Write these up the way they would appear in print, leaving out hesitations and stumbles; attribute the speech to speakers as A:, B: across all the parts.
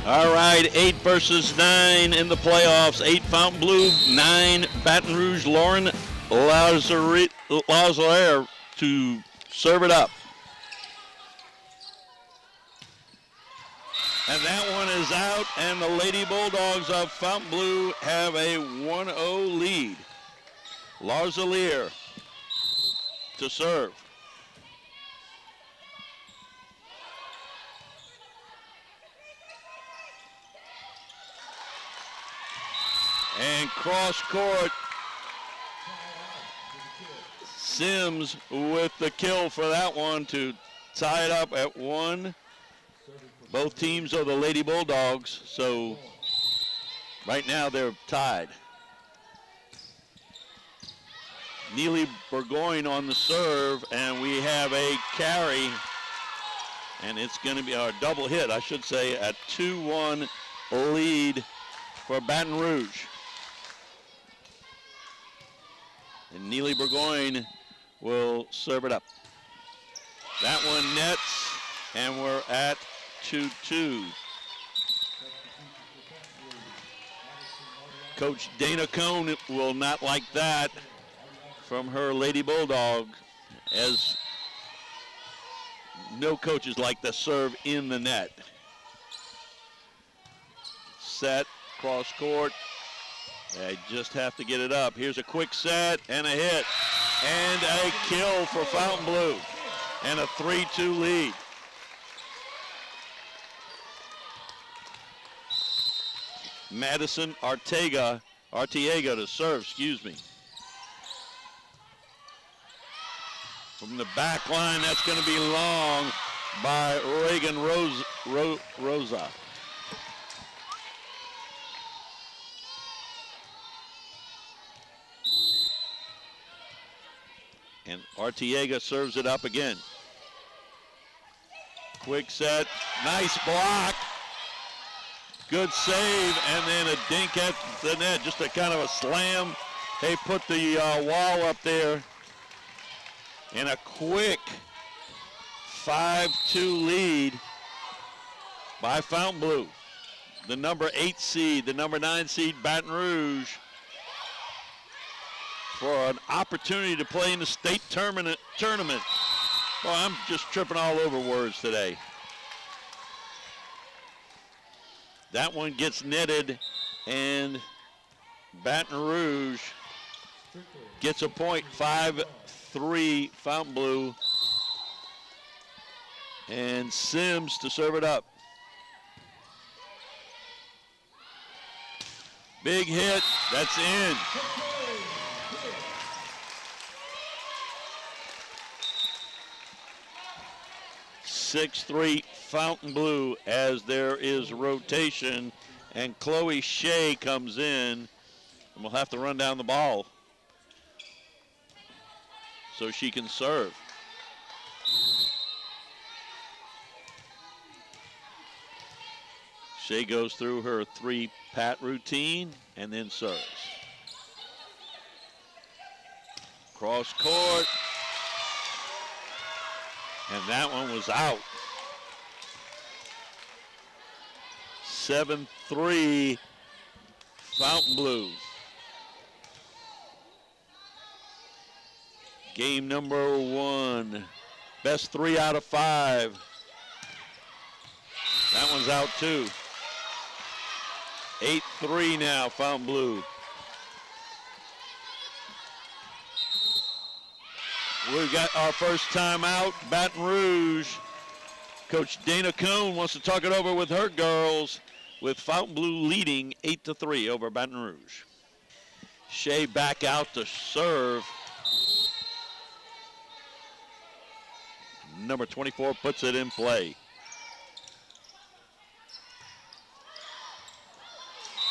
A: All right, 8 versus 9 in the playoffs. 8 Fountainbleu, 9 Baton Rouge. Lauren Lazare to serve it up. And that one is out, and the Lady Bulldogs of Fountainbleu have a 1-0 lead. Lazare to serve. And cross court, Sims with the kill for that one to tie it up at 1. Both teams are the Lady Bulldogs, so right now they're tied. Neely Burgoyne on the serve, and we have a carry, and it's going to be our double hit, I should say, a 2-1 lead for Baton Rouge. And Neely Burgoyne will serve it up. That one nets, and we're at 2-2. Coach Dana Cohn will not like that from her Lady Bulldog, as no coaches like to serve in the net. Set, cross court. They just have to get it up. Here's a quick set and a hit. And a kill for Fountainbleu. And a 3-2 lead. Madison Arteaga to serve, excuse me. From the back line, that's going to be long by Reagan Rosa. And Arteaga serves it up again. Quick set, nice block. Good save, and then a dink at the net, just a kind of a slam. They put the wall up there. And a quick 5-2 lead by Fountainbleu. The number 8 seed, the number 9 seed, Baton Rouge, for an opportunity to play in the state tournament. Well, I'm just tripping all over words today. That one gets netted, and Baton Rouge gets a point. 5-3 Fountainbleu. And Sims to serve it up. Big hit, that's in. (6-3) Fountainbleu, as there is rotation, and Chloe Shea comes in, and we'll have to run down the ball so she can serve. Shea goes through her 3-pat routine and then serves. Cross court. And that one was out. 7-3 Fountainbleu. Game number 1. Best 3 out of 5. That one's out too. 8-3 now, Fountainbleu. We've got our first time out, Baton Rouge. Coach Dana Cohn wants to talk it over with her girls, with Fountainbleu leading 8-3 over Baton Rouge. Shea back out to serve. Number 24 puts it in play.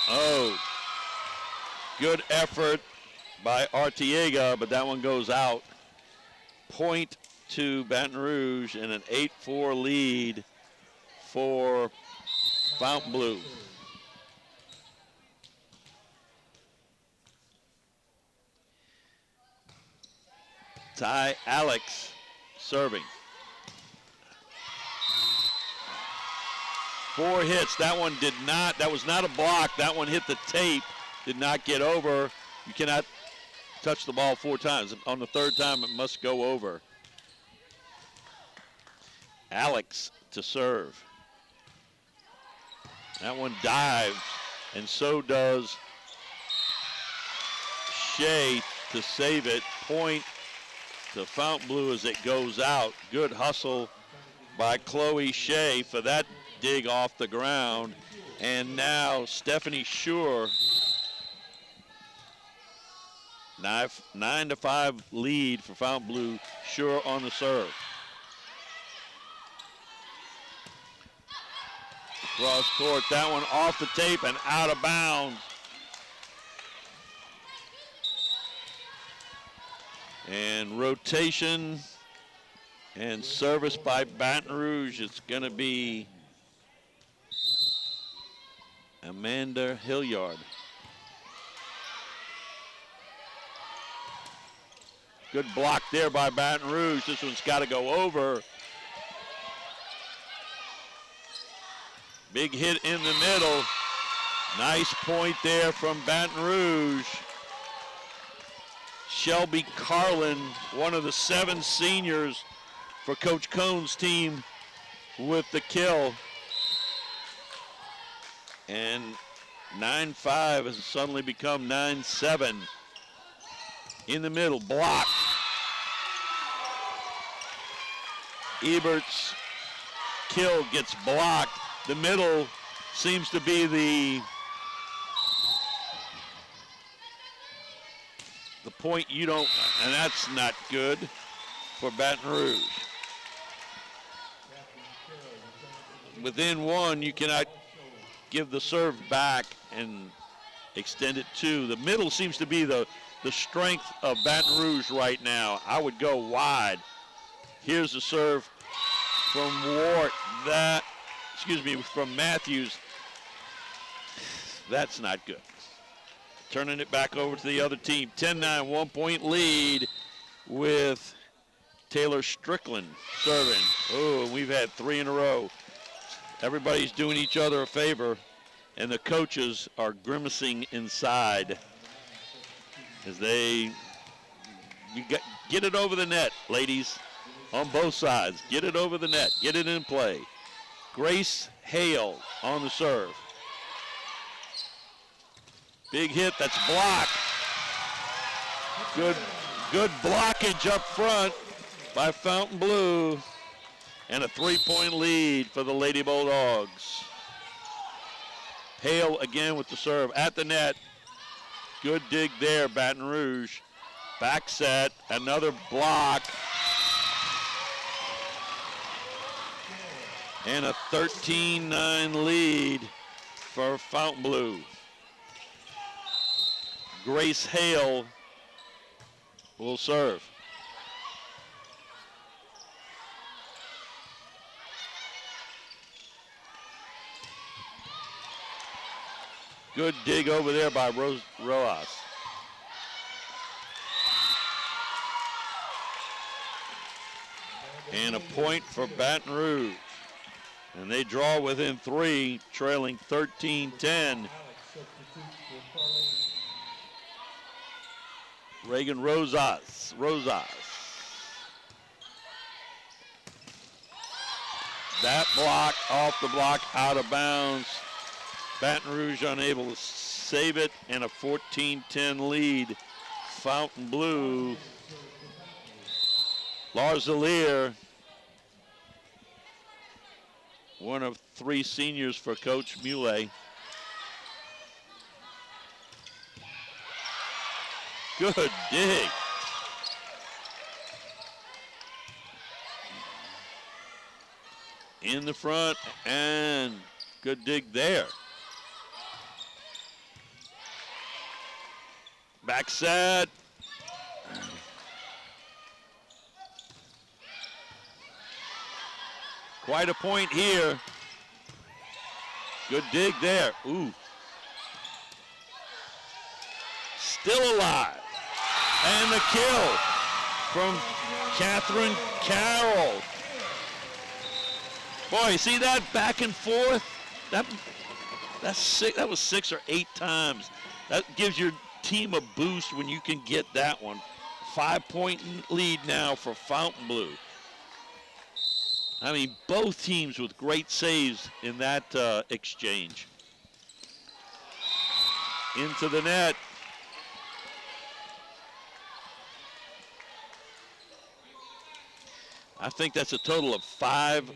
A: Oh, good effort by Arteaga, but that one goes out. Point to Baton Rouge and an 8-4 lead for Fountainbleu. Ty Alex serving. 4 hits. That one did not, that was not a block. That one hit the tape, did not get over. You cannot touch the ball 4 times. On the 3rd time, it must go over. Alex to serve. That one dives, and so does Shea to save it. Point to Fountainbleu as it goes out. Good hustle by Chloe Shea for that dig off the ground. And now Stephanie Schur, 9-5 lead for Fountainbleu. Schur on the serve. Cross court, that one off the tape and out of bounds. And rotation and service by Baton Rouge. It's going to be Amanda Hilliard. Good block there by Baton Rouge. This one's got to go over. Big hit in the middle. Nice point there from Baton Rouge. Shelby Carlin, one of the 7 seniors for Coach Cohn's team, with the kill. And 9-5 has suddenly become 9-7. In the middle, block. Ebert's kill gets blocked. The middle seems to be the point you don't, and that's not good for Baton Rouge. Within 1, you cannot give the serve back and extend it 2. The middle seems to be the strength of Baton Rouge right now. I would go wide. Here's the serve from Ward. From Matthews. That's not good. Turning it back over to the other team. 10-9, 1-point lead with Taylor Strickland serving. Oh, we've had 3 in a row. Everybody's doing each other a favor, and the coaches are grimacing inside as get it over the net, ladies, on both sides. Get it over the net. Get it in play. Grace Hale on the serve. Big hit, that's blocked. Good blockage up front by Fountainbleu. And a 3-point lead for the Lady Bulldogs. Hale again with the serve at the net. Good dig there, Baton Rouge. Back set, another block. And a 13-9 lead for Fountainbleu. Grace Hale will serve. Good dig over there by Rojas. And a point for Baton Rouge. And they draw within 3, trailing 13-10. Reagan Rosas. That block off the block, out of bounds. Baton Rouge unable to save it, and a 14-10 lead. Fountainbleu. Larzalier, one of 3 seniors for Coach Muley. Good dig. In the front, and good dig there. Back set. Quite a point here. Good dig there. Ooh. Still alive. And the kill from Catherine Carroll. Boy, see that back and forth? That's six. That was 6 or 8 times. That gives your team a boost when you can get that one. 5-point lead now for Fountainbleu. I mean, both teams with great saves in that exchange. Into the net. I think that's a total of 5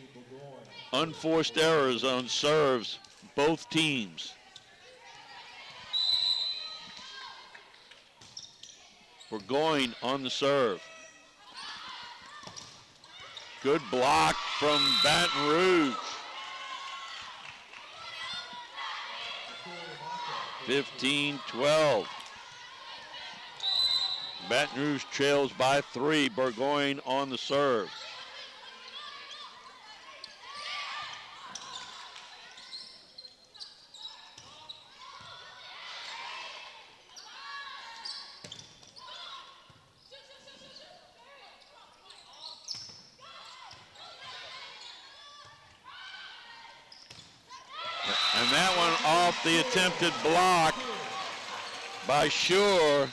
A: unforced errors on serves, both teams. We're going on the serve. Good block from Baton Rouge. 15-12. Baton Rouge trails by 3. Burgoyne on the serve. And that one off the attempted block by Schur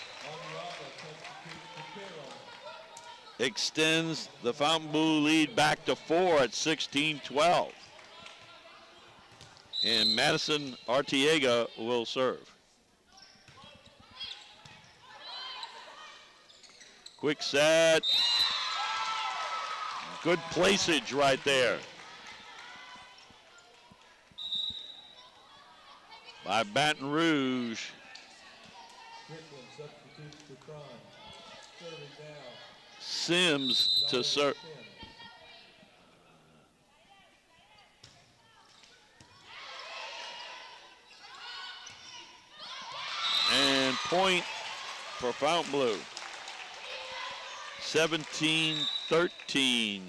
A: extends the Fountainbleu lead back to 4 at 16-12. And Madison Artiega will serve. Quick set. Good placage right there by Baton Rouge. Sims to serve. And point for Fountainbleu. 17-13.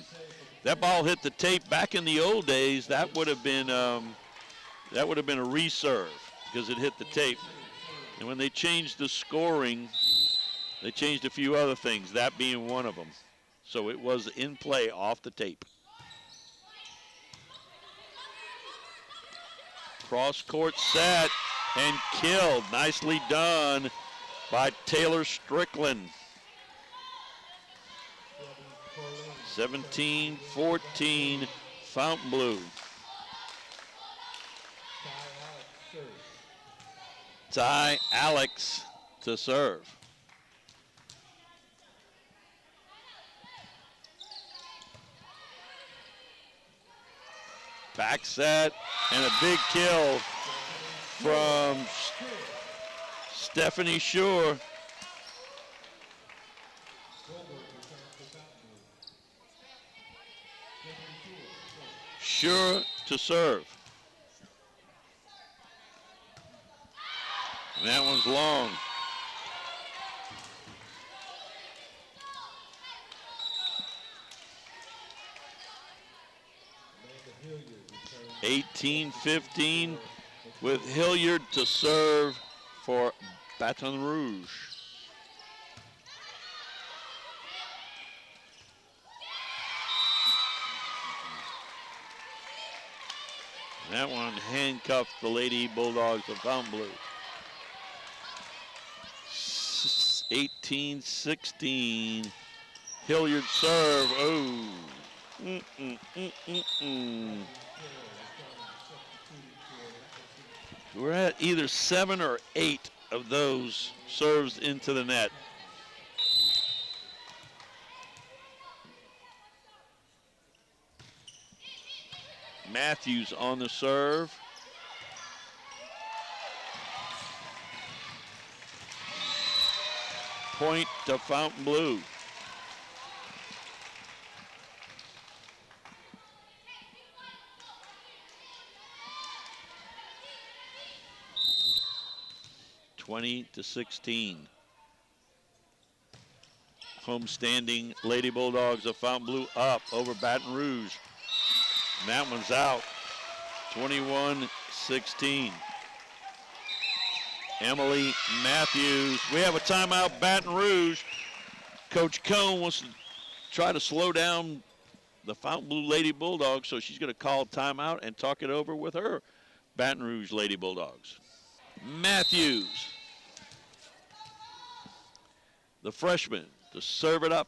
A: That ball hit the tape. Back in the old days, that would have been a reserve because it hit the tape. And when they changed the scoring, they changed a few other things, that being one of them. So it was in play off the tape. Cross court set and killed. Nicely done by Taylor Strickland. 17-14, Fountainbleu. Ty Alex to serve. Back set and a big kill from Stephanie Schur. Schur to serve. And that one's long. (18-15) with Hilliard to serve for Baton Rouge. That one handcuffed the Lady Bulldogs of Fountainbleu. 18-16. Hilliard serve. Oh. We're at either 7 or 8 of those serves into the net. Matthews on the serve. Point to Fountainbleu. (20-16). Homestanding Lady Bulldogs of Fountainbleu up over Baton Rouge. And that one's out. 21-16. Emily Matthews. We have a timeout, Baton Rouge. Coach Cohn wants to try to slow down the Fountainbleu Lady Bulldogs, so she's going to call timeout and talk it over with her Baton Rouge Lady Bulldogs. Matthews, the freshman, to serve it up.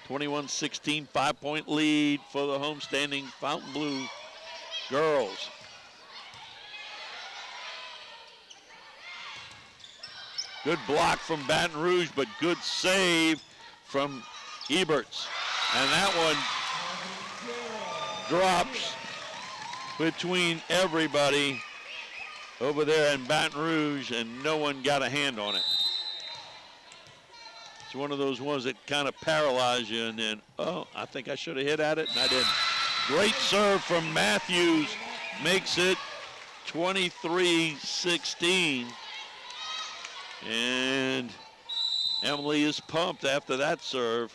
A: 21-16, 5-point lead for the homestanding Fountainbleu girls. Good block from Baton Rouge, but good save from Eberts. And that one drops between everybody over there in Baton Rouge, and no one got a hand on it. It's one of those ones that kind of paralyze you, and then, oh, I think I should have hit at it, and I didn't. Great serve from Matthews, makes it 23-16. And Emily is pumped after that serve.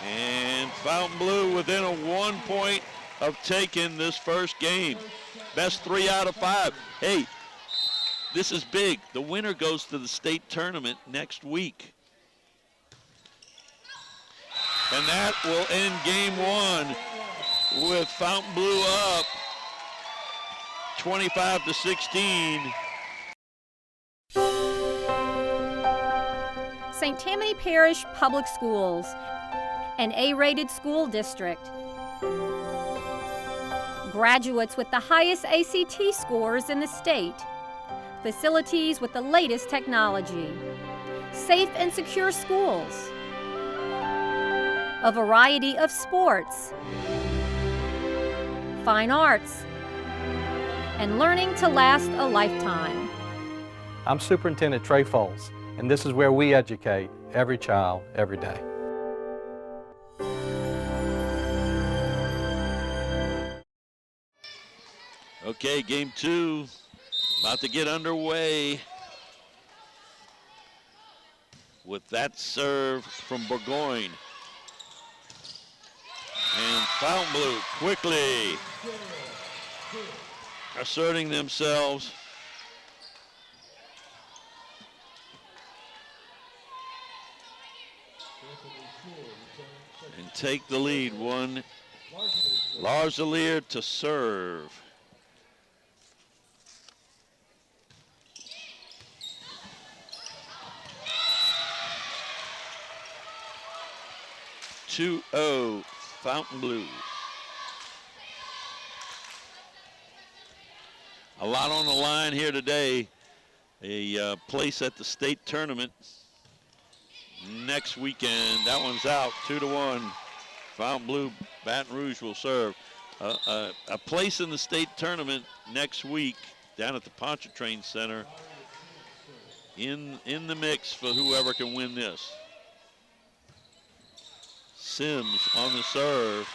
A: And Fountainbleu within a 1 point of taking this first game. Best 3 out of 5. Hey, this is big. The winner goes to the state tournament next week. And that will end game 1 with Fountainbleu up 25-16.
B: St. Tammany Parish Public Schools, an A-rated school district. Graduates with the highest ACT scores in the state. Facilities with the latest technology. Safe and secure schools. A variety of sports. Fine arts. And learning to last a lifetime.
C: I'm Superintendent Trey Foles, and this is where we educate every child, every day.
A: Okay, game 2 about to get underway with that serve from Burgoyne. And Fountainbleu quickly asserting themselves. And take the lead. One, Larzalier to serve. (2-0) Fountainbleu. A lot on the line here today. A place at the state tournament next weekend. That one's out, 2-1. Fountainbleu, Baton Rouge will serve. A place in the state tournament next week down at the Pontchartrain Center in the mix for whoever can win this. Sims on the serve.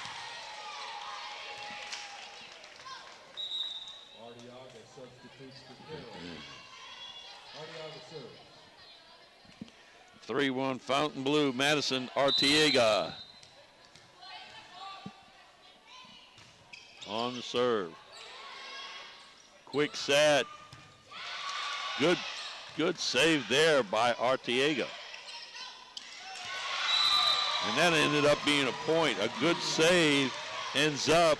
D: Arteaga substitutes for Carroll.
A: 3-1 Fountainbleu, Madison Arteaga on the serve. Quick set. Good save there by Arteaga. And that ended up being a point. A good save ends up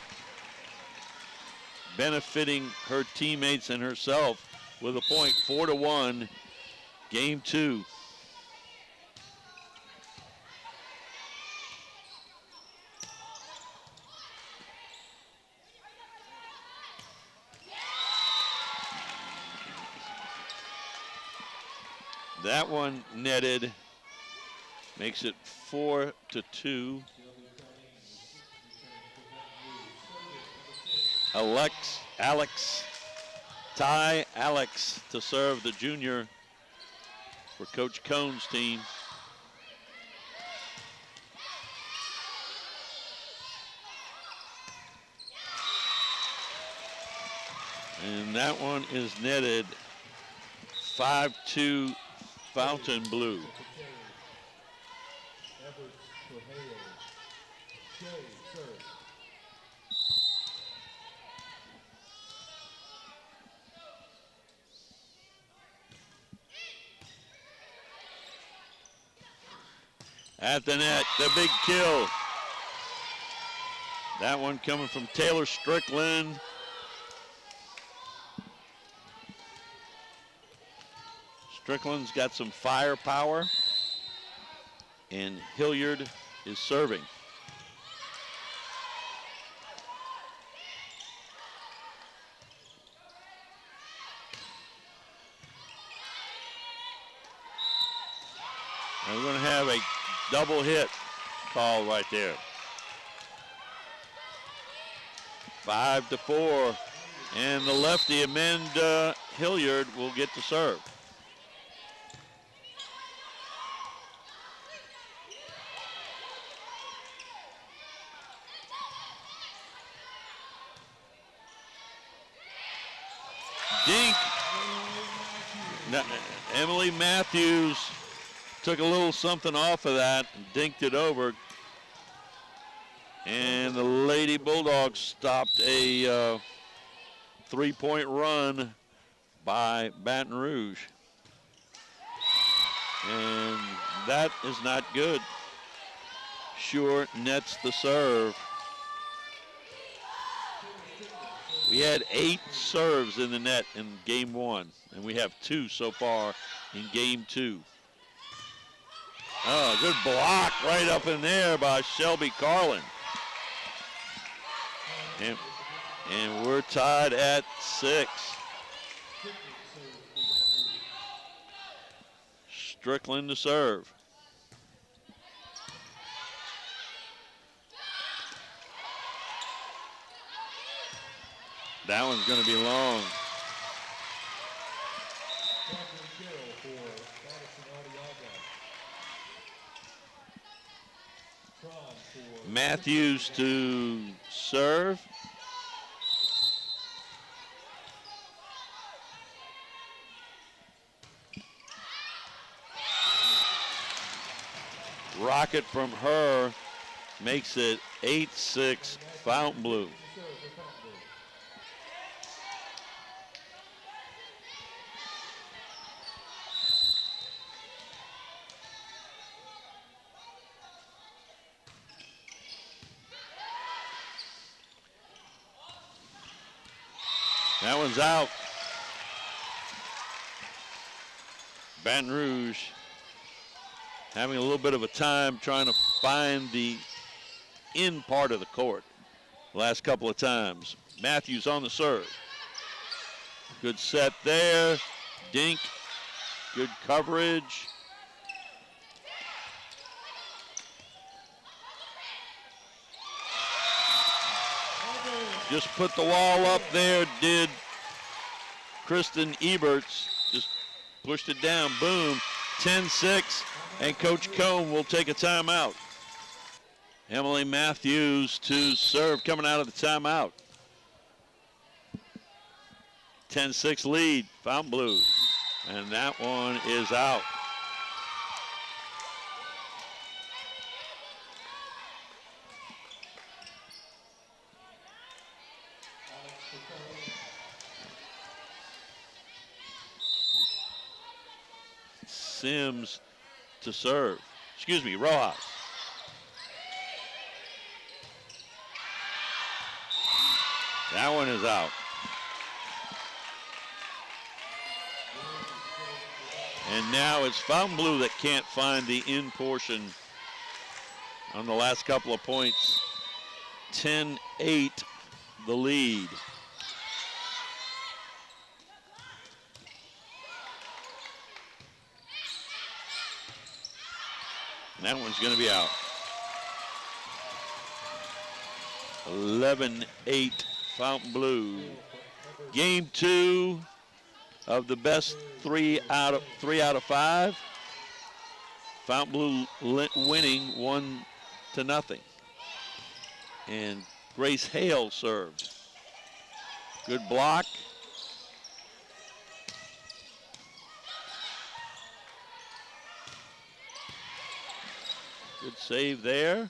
A: benefiting her teammates and herself with a point. 4-1, game 2. That one netted, makes it 4-2. Alex to serve, the junior for Coach Cohn's team. And that one is netted 5-2 Fountainbleu. At the net, the big kill. That one coming from Taylor Strickland. Strickland's got some firepower, and Hilliard is serving. And we're going to have a double hit call right there. 5-4, and the lefty Amanda Hilliard will get to serve. Dink. Now, Emily Matthews took a little something off of that and dinked it over. And the Lady Bulldogs stopped a 3-point run by Baton Rouge. And that is not good. Sure nets the serve. We had 8 serves in the net in game 1, and we have 2 so far in game 2. Oh, good block right up in there by Shelby Carlin. And we're tied at 6. Strickland to serve. That one's going to be long. Matthews to serve. Rocket from her makes it 8-6 Fountainbleu. That one's out. Baton Rouge having a little bit of a time trying to find the in part of the court the last couple of times. Matthews on the serve. Good set there. Dink. Good coverage. Just put the wall up there, did Kristen Eberts. Just pushed it down, boom, 10-6, and Coach Cohn will take a timeout. Emily Matthews to serve coming out of the timeout. 10-6 lead, Fountainbleu, and that one is out. Sims to serve. Excuse me, Rojas. That one is out. And now it's Fountainbleu that can't find the in portion on the last couple of points. 10-8 the lead. And that one's going to be out. 11-8 Fountainbleu. Game 2 of the best 3 out of 5. Fountainbleu winning 1-0. And Grace Hale served. Good block. Good save there.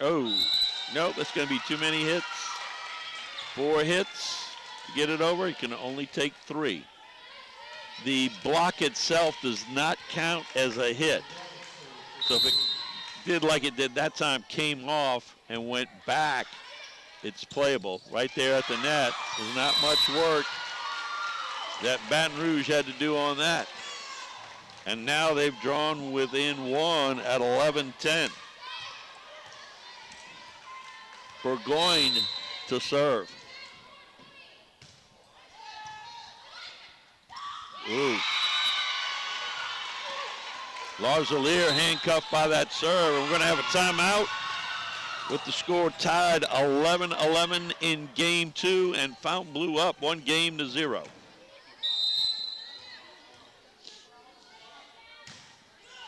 A: Oh, nope, that's going to be too many hits. 4 hits to get it over. He can only take 3. the block itself does not count as a hit. So if it did like it did that time, came off and went back, it's playable. Right there at the net, there's not much work that Baton Rouge had to do on that. And now they've drawn within one at 11-10. Burgoyne to serve. Ooh. Larzalier handcuffed by that serve. We're going to have a timeout with the score tied 11-11 in game two, and Fountainbleu up 1-0.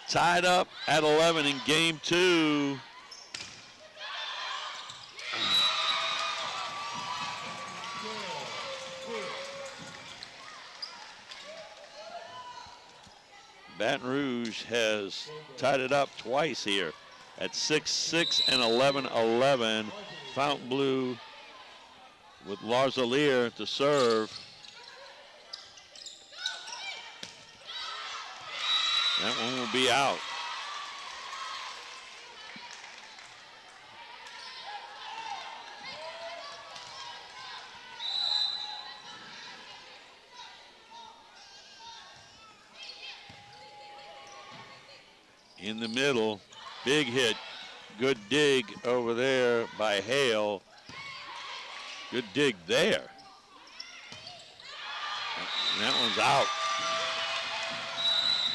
A: Tied up at 11 in game two. Baton Rouge has tied it up twice here at 6-6 and 11-11. Fountainbleu with Larzalier to serve. That one will be out. In the middle, big hit. Good dig over there by Hale. Good dig there. And that one's out.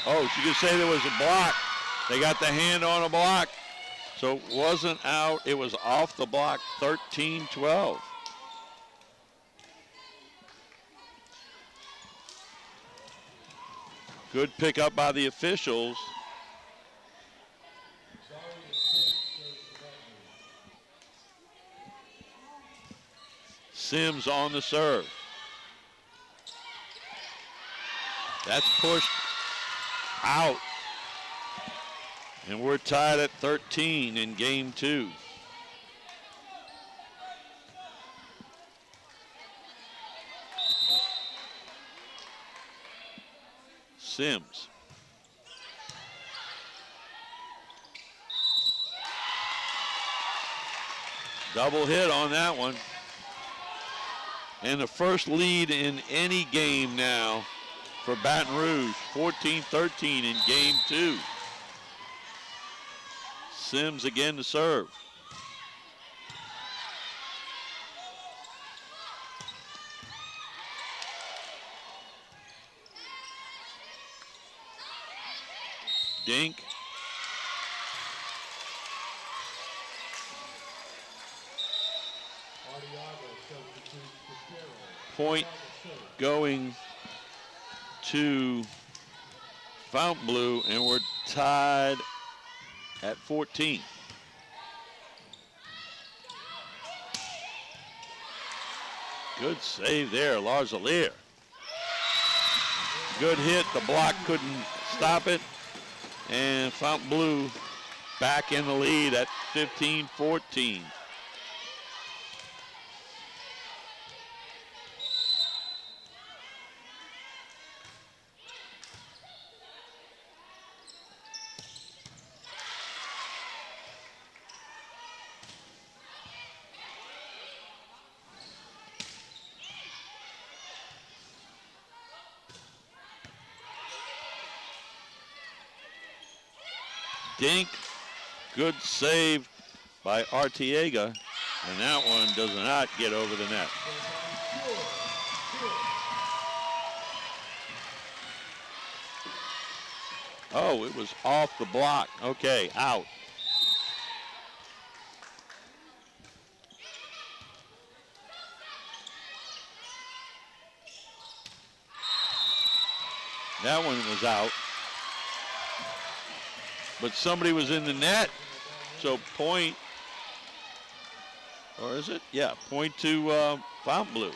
A: Oh, you could say there was a block. They got the hand on a block. So it wasn't out, it was off the block, 13-12. Good pickup by the officials. Sims on the serve. That's pushed out. And we're tied at 13 in game two. Sims. Double hit on that one. And the first lead in any game now for Baton Rouge, 14-13 in game two. Sims again to serve. Dink. Point going to Fountainbleu, and we're tied at 14. Good save there, Larzalier. Good hit, the block couldn't stop it, and Fountainbleu back in the lead at 15-14. Dink, good save by Arteaga, and that one does not get over the net. Oh, it was off the block. Okay, out. That one was out. But somebody was in the net, so point, or is it? Yeah, point to Fountainbleu.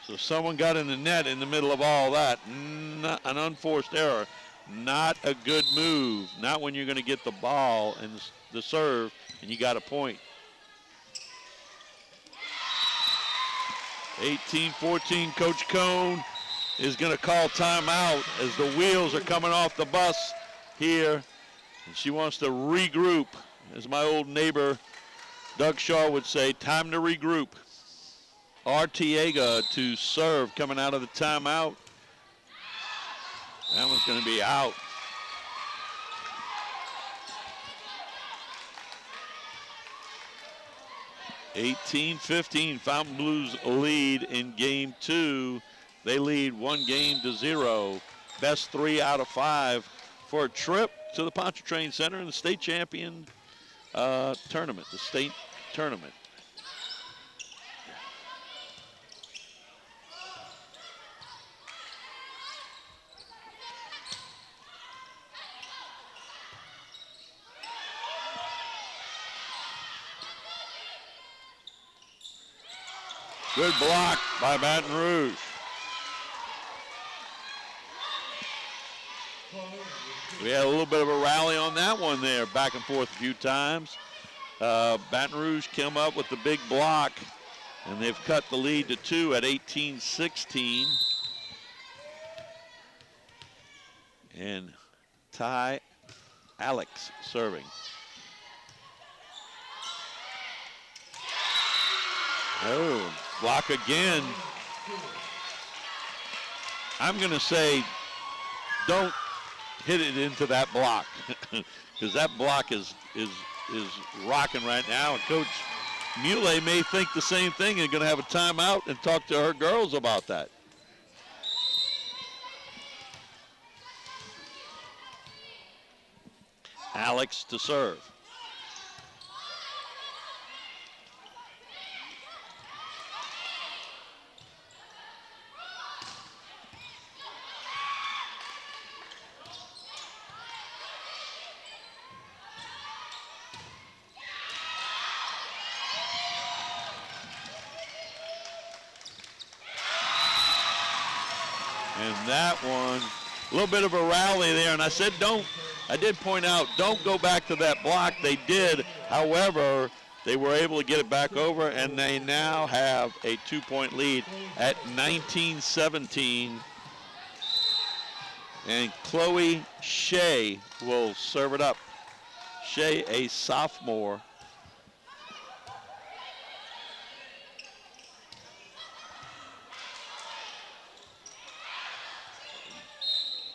A: So someone got in the net in the middle of all that. An unforced error. Not a good move. Not when you're going to get the ball and the serve and you got a point. 18-14, Coach Cone is going to call timeout as the wheels are coming off the bus here. And she wants to regroup, as my old neighbor Doug Shaw would say, time to regroup. Arteaga to serve coming out of the timeout. That one's going to be out. (18-15), Fountainbleu's lead in game 2. They lead 1-0. Best 3 out of 5 for a trip to the Pontchartrain Center in the state champion tournament, the state tournament. Good block by Baton Rouge. We had a little bit of a rally on that one there, back and forth a few times. Baton Rouge came up with the big block, and they've cut the lead to 2 at 18-16. And Ty Alex serving. Oh, block again. I'm going to say don't hit it into that block because that block is rocking right now. And Coach Muley may think the same thing and going to have a timeout and talk to her girls about that. Alex to serve. And that one, a little bit of a rally there. And I said, I did point out, don't go back to that block. They did. However, they were able to get it back over, and they now have a 2-point lead at 19-17. And Chloe Shea will serve it up. Shea, a sophomore.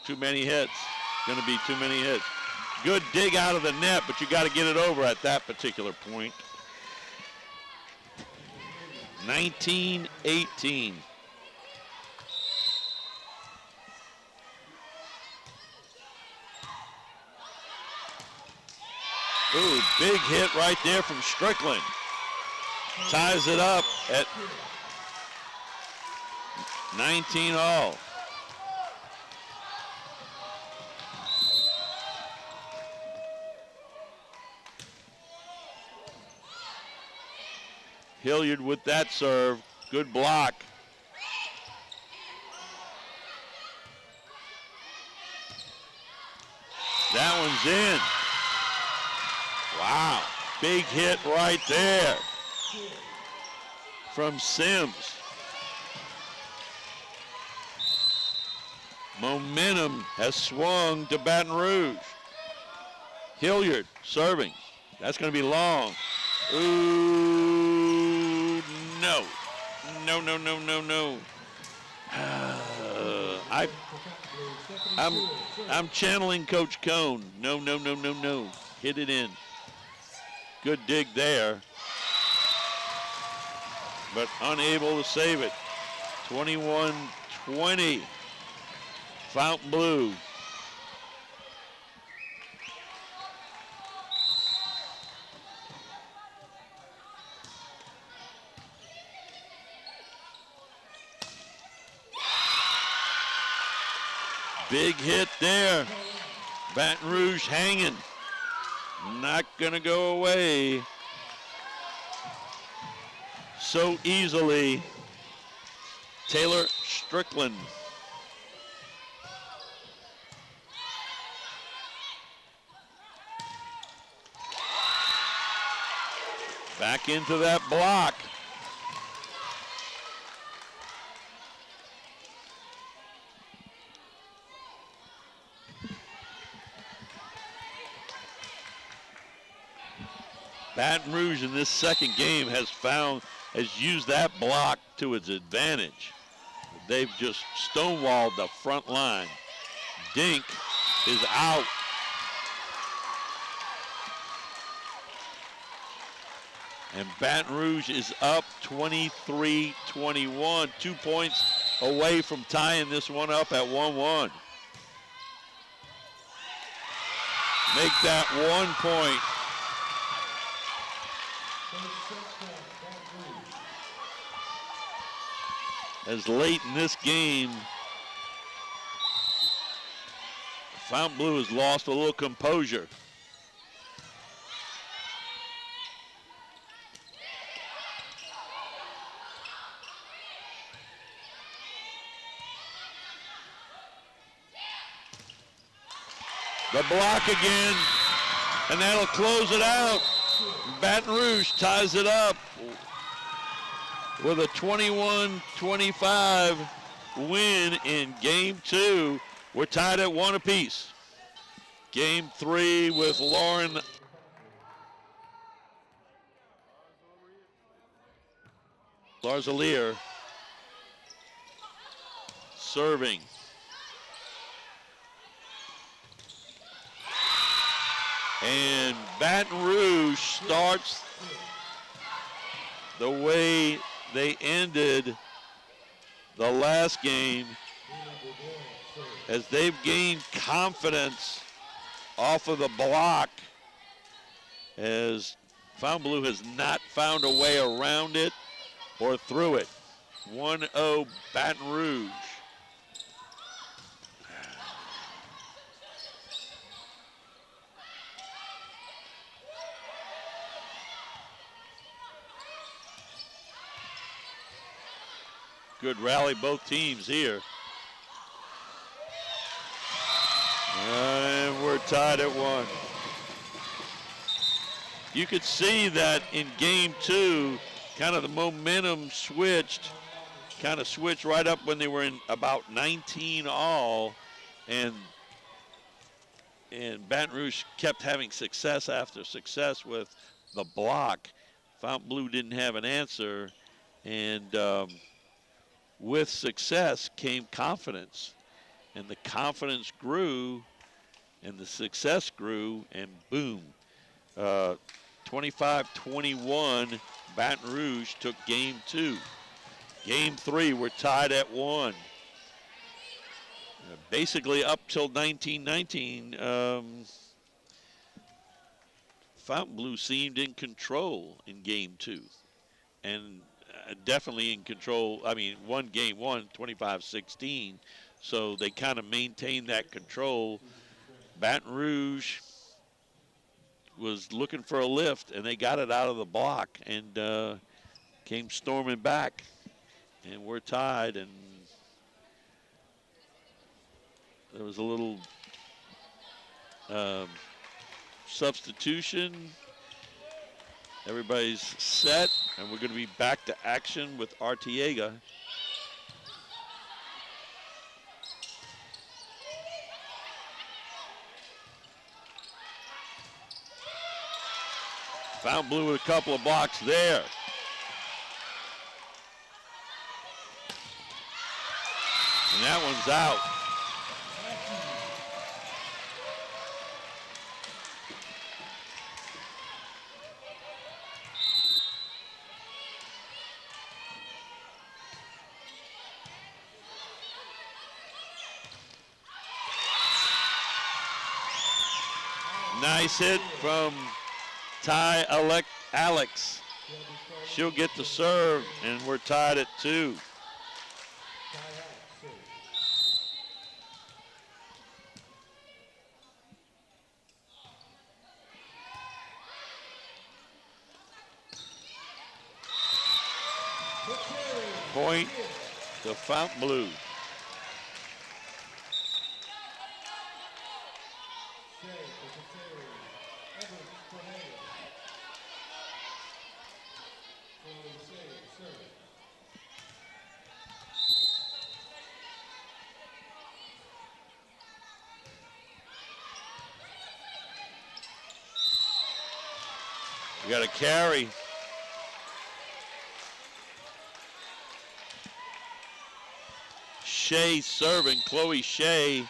A: Too many hits. Going to be too many hits. Good dig out of the net, but you got to get it over at that particular point. 19-18. Ooh, big hit right there from Strickland. Ties it up at 19 all. Hilliard with that serve. Good block. That one's in. Wow. Big hit right there from Sims. Momentum has swung to Baton Rouge. Hilliard serving. That's going to be long. Ooh, no. No, no, no, no, no. I'm channeling Coach Cone. No, no, no, no, no. Hit it in. Good dig there. But unable to save it. 21-20. Fountainbleu. Big hit there. Baton Rouge hanging. Not going to go away so easily. Taylor Strickland. Back into that block. Baton Rouge in this second game has used that block to its advantage. They've just stonewalled the front line. Dink is out. And Baton Rouge is up 23-21, 2 points away from tying this one up at 1-1. Make that 1 point. As late in this game, Fountainbleu has lost a little composure. The block again, and that'll close it out. Baton Rouge ties it up with a 21-25 win in game 2. We're tied at 1 apiece. Game 3 with Lauren Larzalier serving. And Baton Rouge starts the way they ended the last game, as they've gained confidence off of the block, as Fountainbleu has not found a way around it or through it. 1-0 Baton Rouge. Good rally, both teams here. And we're tied at 1. You could see that in game 2, kind of the momentum switched right up when they were in about 19 all, and Baton Rouge kept having success after success with the block. Fountainbleu didn't have an answer, and with success came confidence, and the confidence grew and the success grew, and boom, 25-21, Baton Rouge took game 2. Game 3, we're tied at 1. Basically up till 1919, Fountainbleu seemed in control in game 2, and definitely in control. I mean, game one, 25-16, so they kind of maintained that control. Baton Rouge was looking for a lift, and they got it out of the block and came storming back. And we're tied, and there was a little substitution. Everybody's set, and we're going to be back to action with Artiega. Fountainbleu with a couple of blocks there. And that one's out. Nice hit from Alex. She'll get the serve, and we're tied at 2. Point to Fountainbleu. We got a carry. Shea serving, Chloe Shea.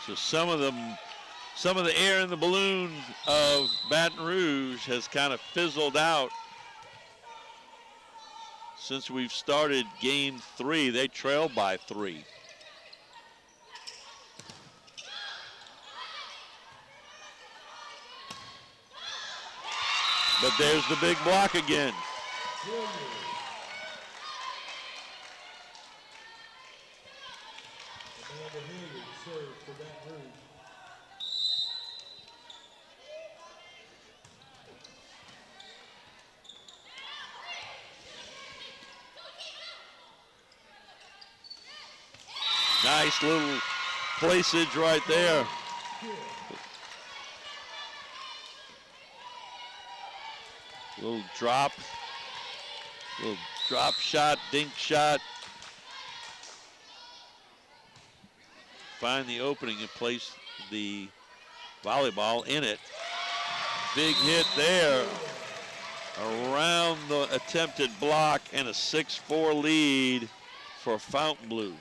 A: So some of the air in the balloon of Baton Rouge has kind of fizzled out since we've started game 3. They trail by 3. But there's the big block again. Nice little placage right there. Little drop shot, dink shot. Find the opening and place the volleyball in it. Big hit there around the attempted block, and a 6-4 lead for Fountainbleu.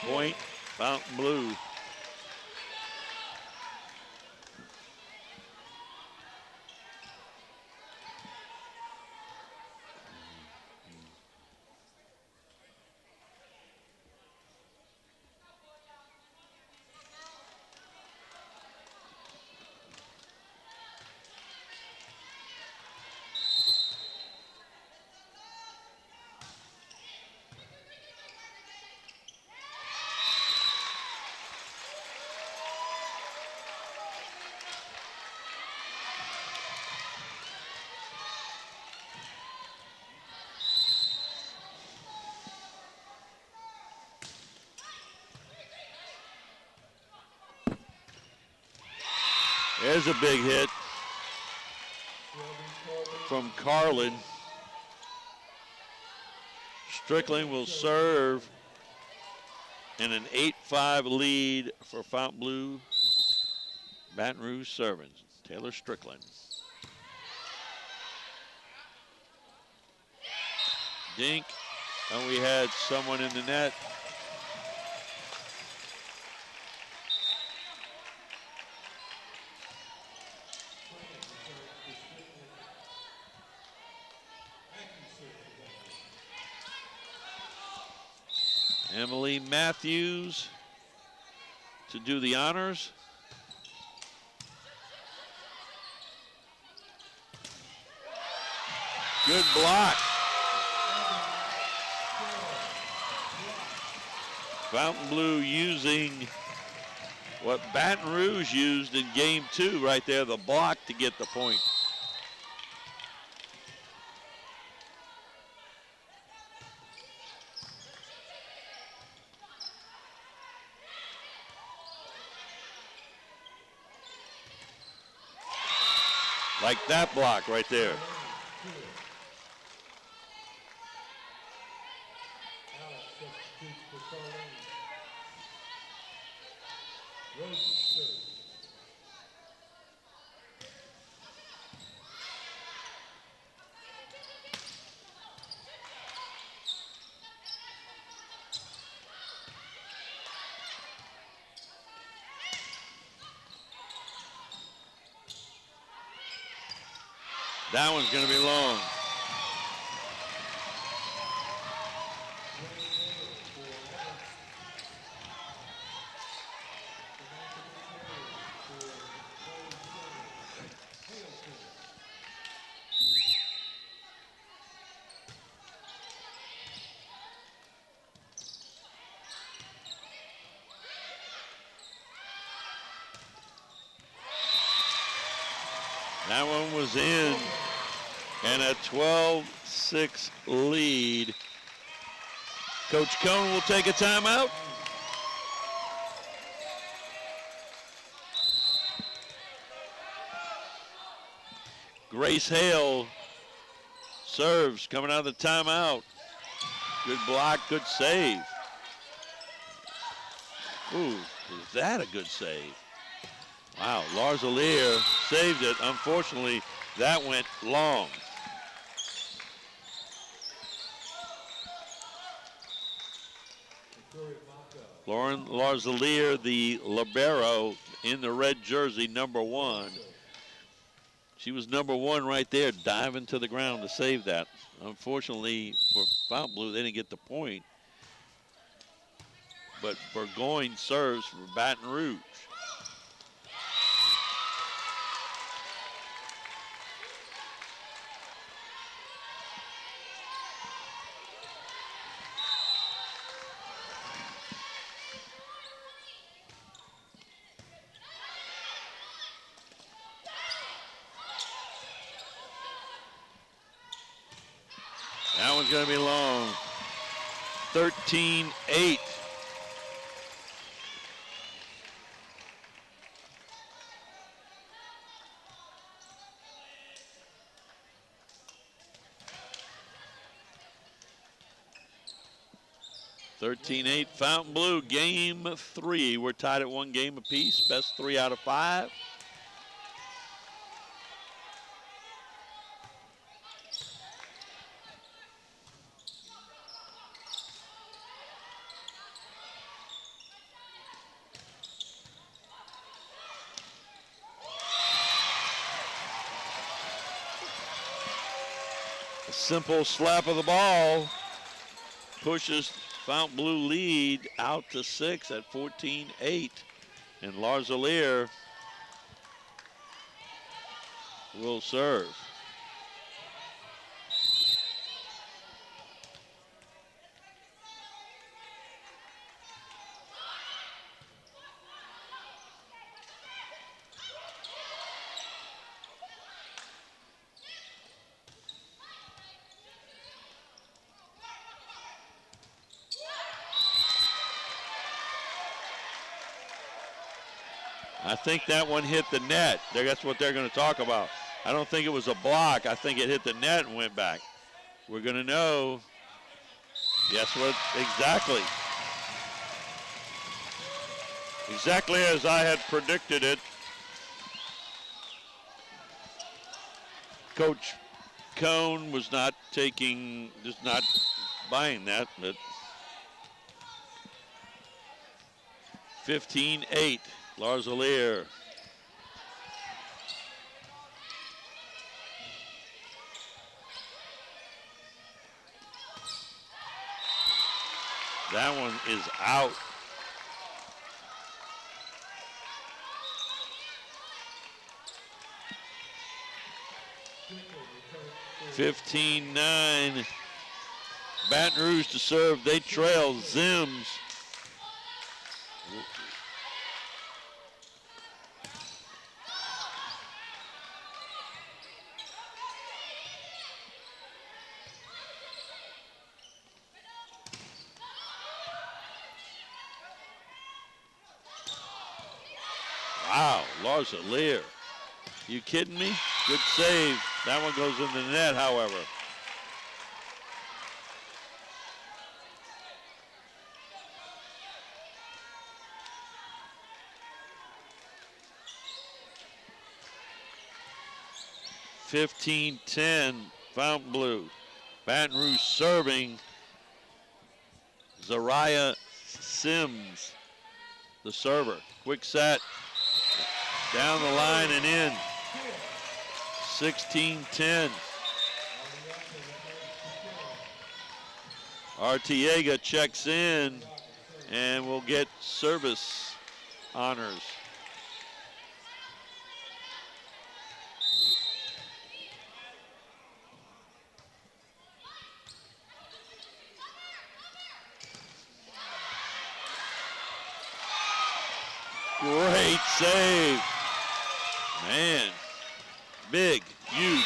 A: Point, Fountainbleu. There's a big hit from Carlin. Strickland will serve, and an 8-5 lead for Fountainbleu. Baton Rouge serving. Taylor Strickland. Dink, and we had someone in the net. Emily Matthews to do the honors. Good block. Fountainbleu using what Baton Rouge used in game 2 right there, the block to get the point. Like that block right there. That one's going to be long. That one was in. And a 12-6 lead. Coach Cohn will take a timeout. Grace Hale serves coming out of the timeout. Good block, good save. Ooh, is that a good save? Wow, Larzalier saved it. Unfortunately, that went long. Lauren Larzalier, the libero in the red jersey, number 1. She was number 1 right there, diving to the ground to save that. Unfortunately for Fountainbleu, they didn't get the point. But Burgoyne serves for Baton Rouge. That one's going to be long. 13-8. Fountainbleu, game 3. We're tied at 1 game apiece. Best 3 out of 5. A simple slap of the ball pushes Fountainbleu lead out to 6 at 14-8. And Larzalier will serve. I think that one hit the net. That's what they're going to talk about. I don't think it was a block. I think it hit the net and went back. We're going to know. Yes, what exactly. Exactly as I had predicted it. Coach Cohn was not buying that, but 15-8. Larzalier. That one is out. (15-9). Baton Rouge to serve. They trail Zims. Wow, Larzalier. You kidding me? Good save. That one goes in the net, however. (15-10), Fountainbleu. Baton Rouge serving. Zariah Sims, the server. Quick set. Down the line and in. 16-10. Artiega checks in and will get service honors. Great save. Man, Big, huge.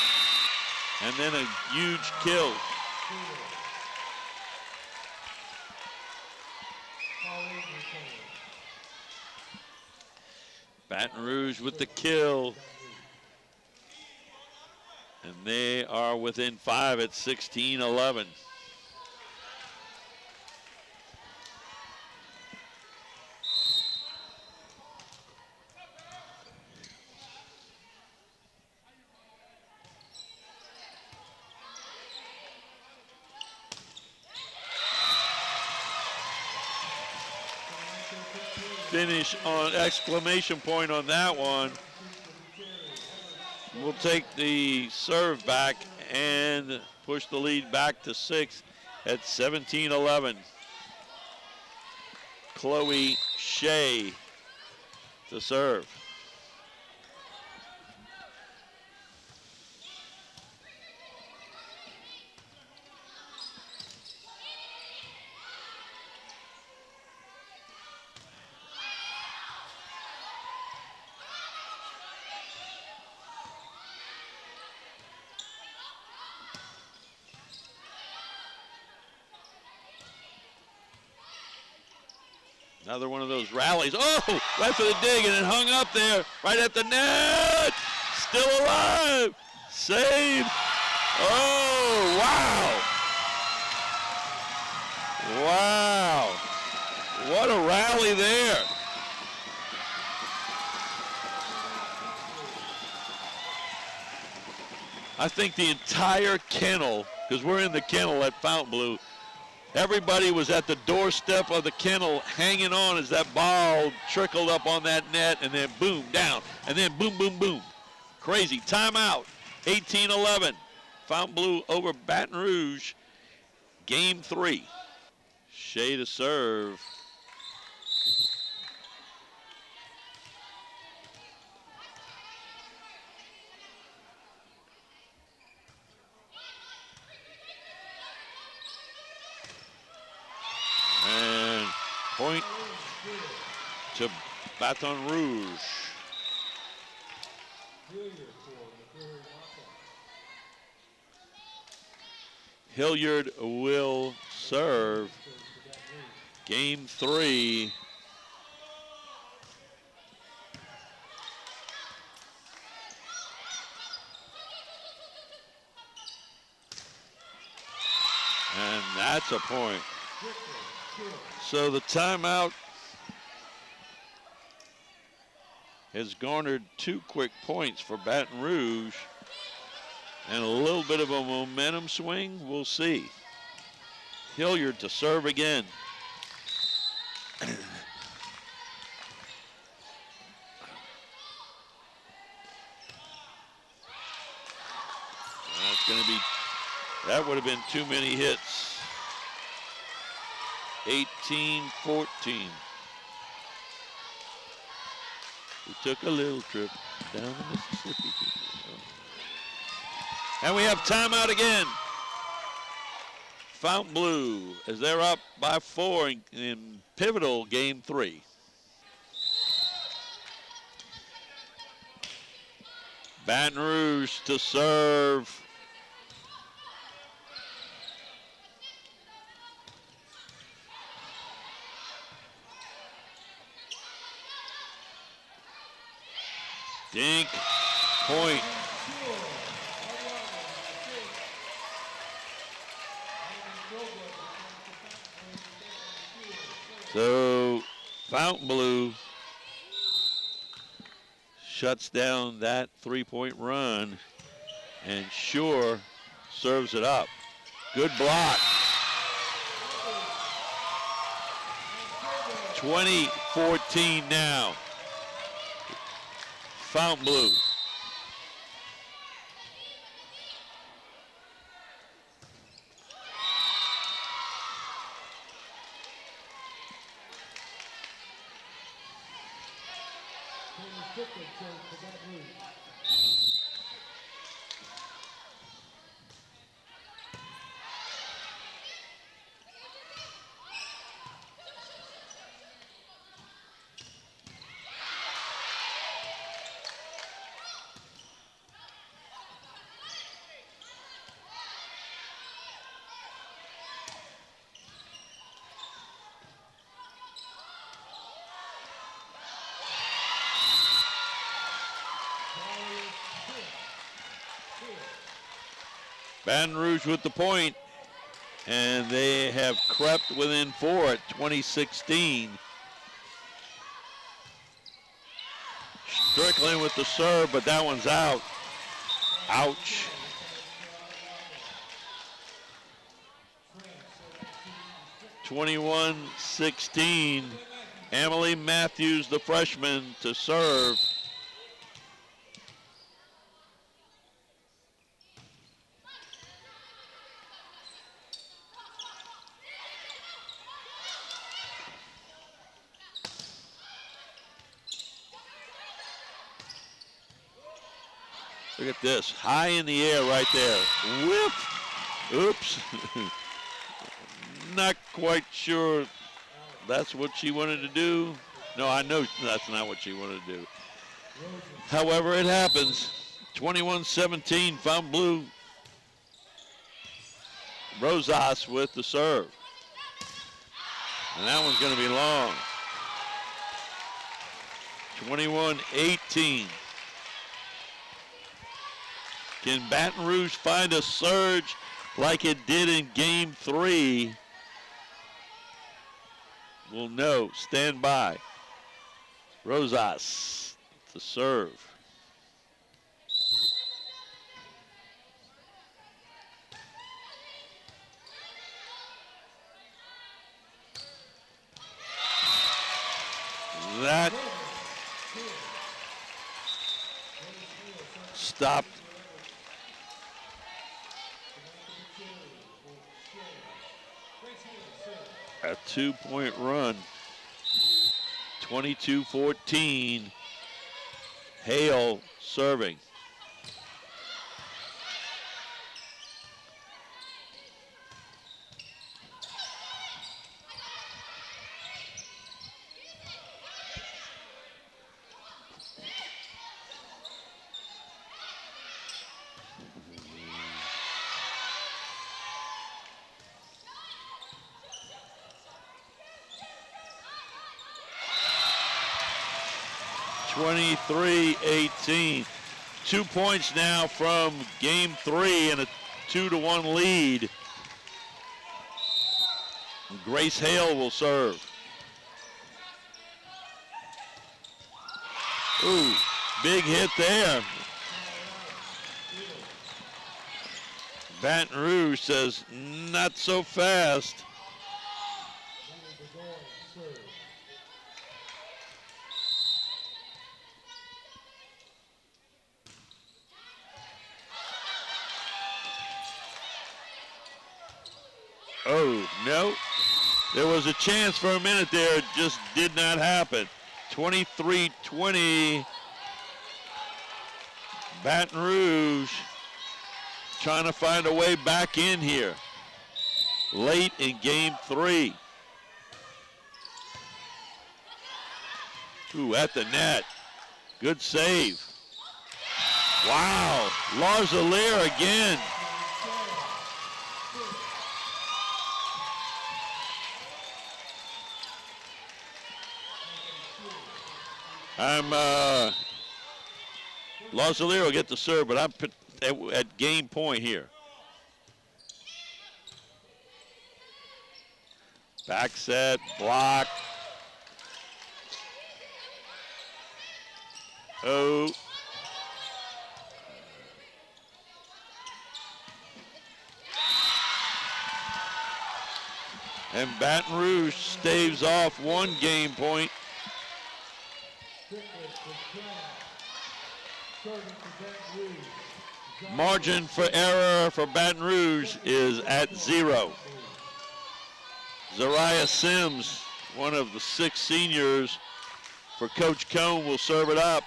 A: And then a huge kill. Baton Rouge with the kill. And they are within 5 at 16-11. Finish on exclamation point on that one. We'll take the serve back and push the lead back to 6 at 17-11. Chloe Shea to serve. Another one of those rallies. Oh, right for the dig, and it hung up there, right at the net. Still alive. Save. Oh, wow. Wow. What a rally there. I think the entire kennel, because we're in the kennel at Fountainbleu, everybody was at the doorstep of the kennel hanging on as that ball trickled up on that net, and then boom, down, and then boom, boom, boom. Crazy. Timeout. 18-11. Fountainbleu over Baton Rouge. Game 3. Shea to serve. And point to Baton Rouge. Hilliard will serve. Game 3. And that's a point. So the timeout has garnered 2 quick points for Baton Rouge and a little bit of a momentum swing. We'll see. Hilliard to serve again. That's going to be, that would have been too many hits. 18-14. We took a little trip down the Mississippi. And we have timeout again. Fountainbleu, as they're up by 4 in pivotal game 3. Baton Rouge to serve. Dink, point. So Fountainbleu shuts down that 3-point run, and Shore serves it up. Good block. 20-14 now. Fountainbleu. Baton Rouge with the point, and they have crept within 4 at 20-16. Strickland with the serve, but that one's out. Ouch. (21-16). Emily Matthews, the freshman, to serve. Look at this, high in the air right there. Whip. Oops. Not quite sure that's what she wanted to do. No, I know that's not what she wanted to do. However, it happens. 21-17, Fountainbleu. Rosas with the serve. And that one's going to be long. 21-18. Can Baton Rouge find a surge like it did in game 3? We'll know. Stand by. Rosas to serve. That stopped. A 2-point run. 22-14. Hale serving. (23-18). 2 points now from game 3 and a 2-1 lead. Grace Hale will serve. Ooh, big hit there. Baton Rouge says, not so fast. Oh, no. There was a chance for a minute there. It just did not happen. 23-20. Baton Rouge trying to find a way back in here. Late in game 3. Ooh, at the net. Good save. Wow. Larzalier again. Larzalier will get the serve, but I'm at game point here. Back set, block. Oh. And Baton Rouge staves off 1 game point. Margin for error for Baton Rouge is at 0. Zariah Sims, one of the 6 seniors for Coach Cone, will serve it up.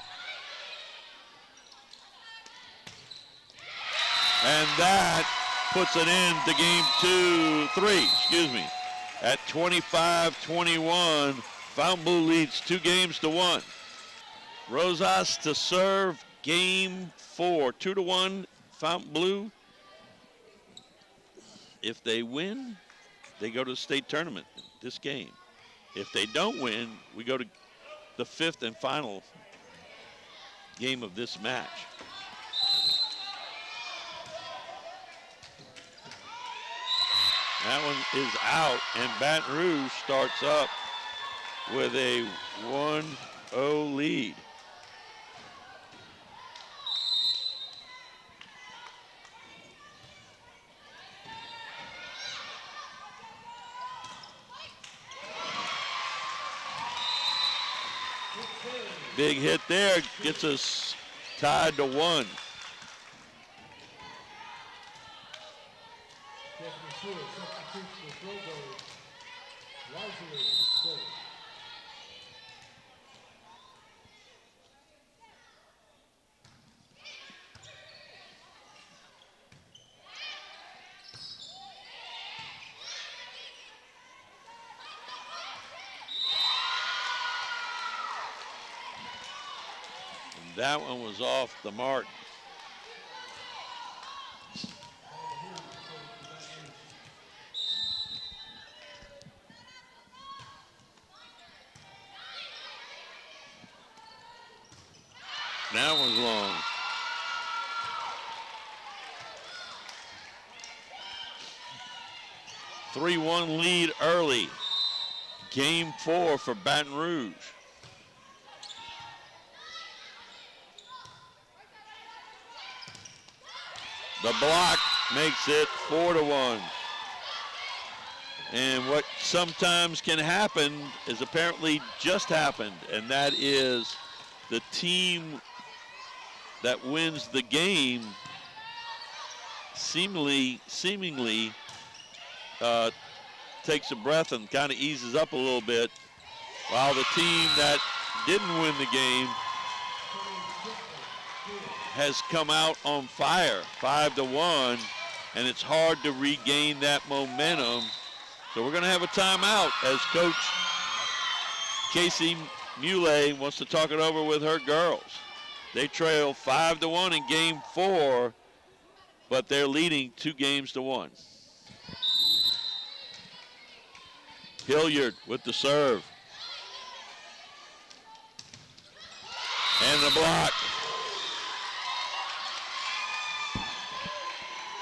A: And that puts an end to game 3, at 25-21. Fountainbleu leads 2 games to 1. Rosas to serve game 4, 2-1 Fountainbleu. If they win, they go to the state tournament this game. If they don't win, we go to the 5th and final game of this match. That one is out, and Baton Rouge starts up with a 1-0 lead. Big hit there, gets us tied to 1. That one was off the mark. That one's long. (3-1) lead early. Game 4 for Baton Rouge. The block makes it 4-1. And what sometimes can happen is apparently just happened, and that is the team that wins the game seemingly takes a breath and kind of eases up a little bit, while the team that didn't win the game has come out on fire, 5-1, and it's hard to regain that momentum. So we're going to have a timeout as Coach Casey Muley wants to talk it over with her girls. They trail 5-1 in game 4, but they're leading 2-1. Hilliard with the serve. And the block.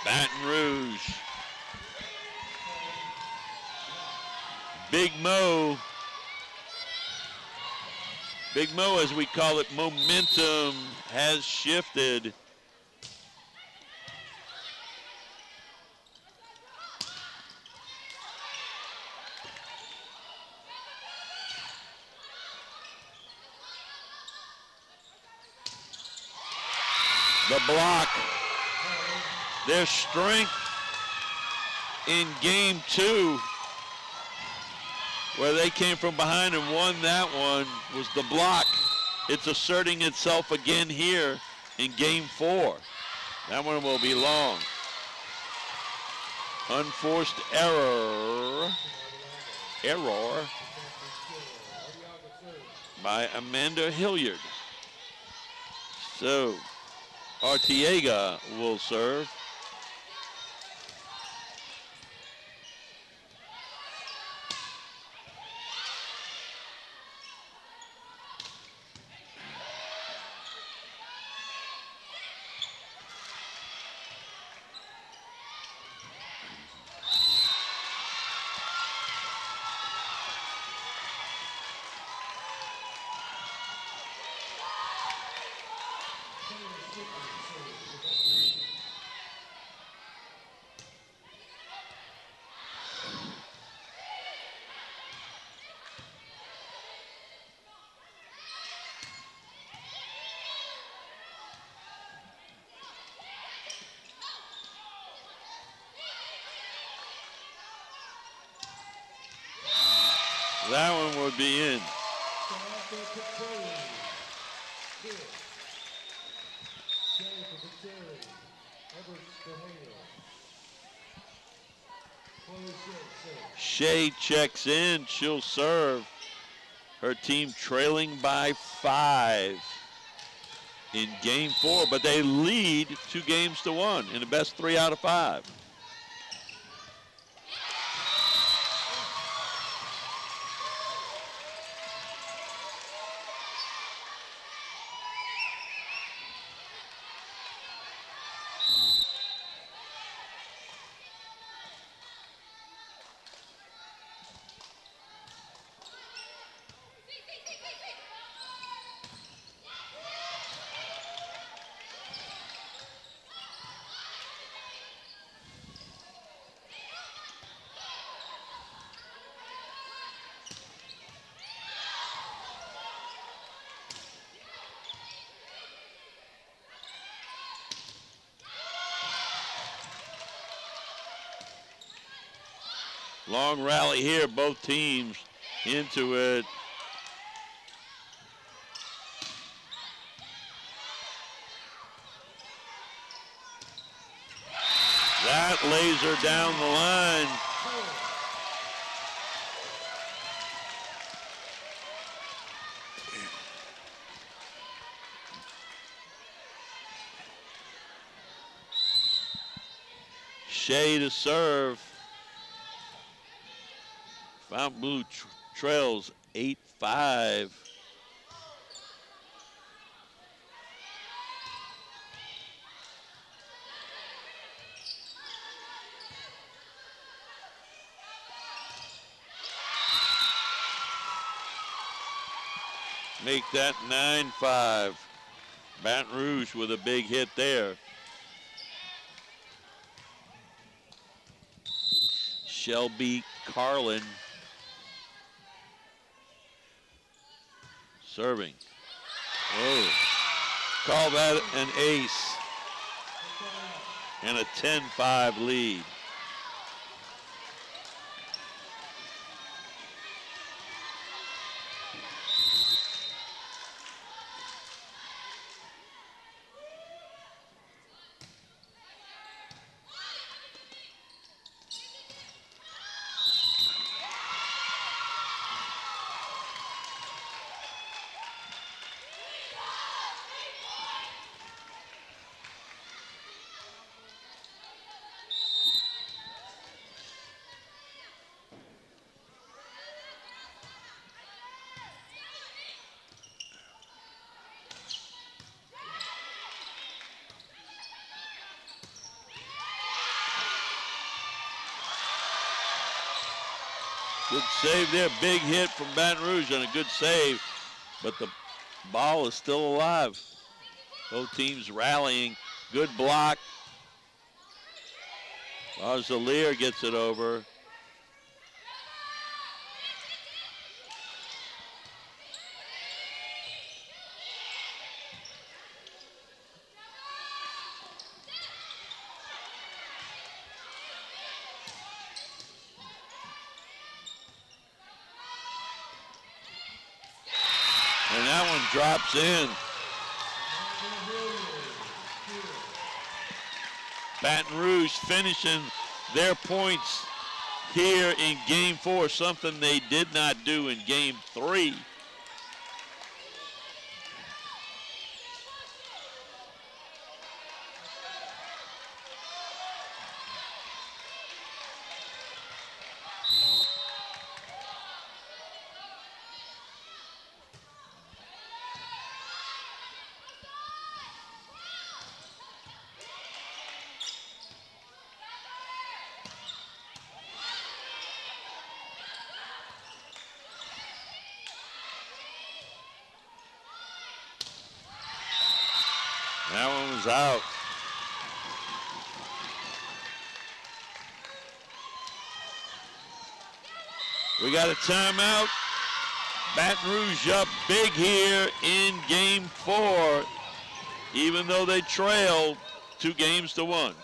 A: Baton Rouge. Big Mo, as we call it, momentum has shifted. The block, their strength in game 2, where they came from behind and won that one, was the block. It's asserting itself again here in game 4. That one will be long. Unforced error by Amanda Hilliard. So Artiega will serve. That one would be in. Shea checks in. She'll serve. Her team trailing by 5 in game 4, but they lead 2-1 in the best 3 out of 5. Long rally here, both teams into it. That lays her down the line. Shea to serve. Fountainbleu trails 8-5. Make that 9-5. Baton Rouge with a big hit there. Shelby Carlin serving. Oh, call that an ace. And a 10-5 lead. Good save there, big hit from Baton Rouge and a good save, but the ball is still alive. Both teams rallying, good block. Arzalier gets it over. And that one drops in. Baton Rouge finishing their points here in game 4, something they did not do in game 3. That one was out. We got a timeout. Baton Rouge up big here in game 4, even though they trail 2-1.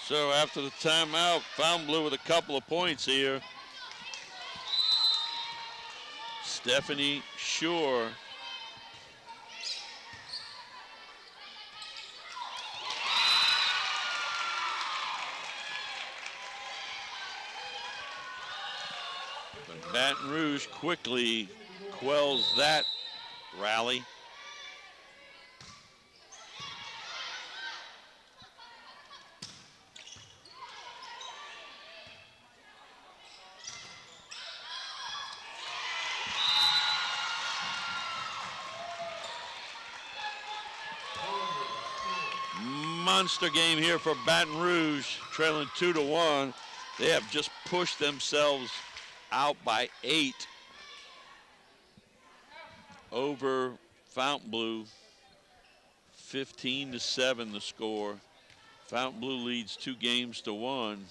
A: So after the timeout, Fountainbleu with a couple of points here. Stephanie Shore. But Baton Rouge quickly quells that rally. monster game here for Baton Rouge, trailing 2-1. They have just pushed themselves out by 8 over Fountainbleu. 15-7 the score. Fountainbleu leads 2 games to 1.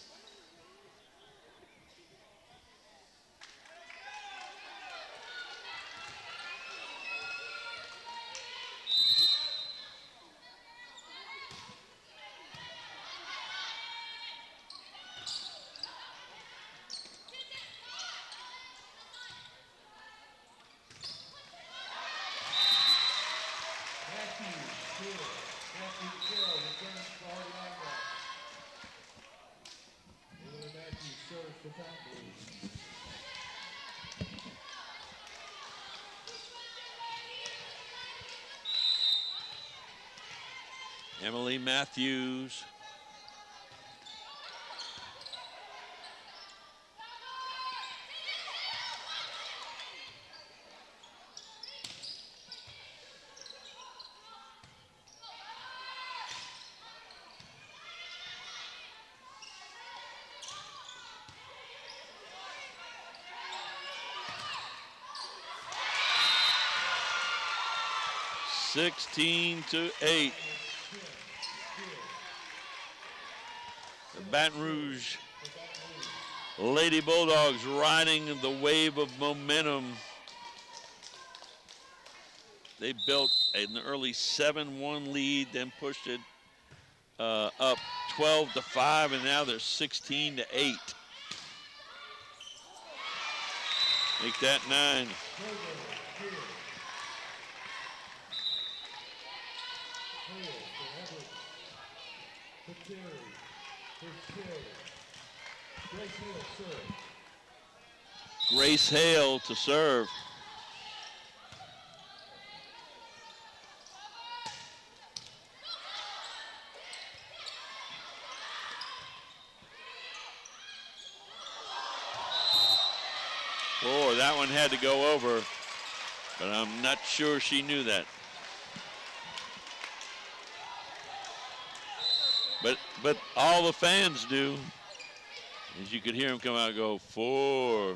A: Emily Matthews. Sixteen to 8. The Baton Rouge Lady Bulldogs riding the wave of momentum. They built an early 7-1 lead, then pushed it up 12-5, and now they're 16-8. Make that 9. Grace Hale to serve. Oh, that one had to go over, but I'm not sure she knew that. But all the fans do. As you could hear him come out and go, 4.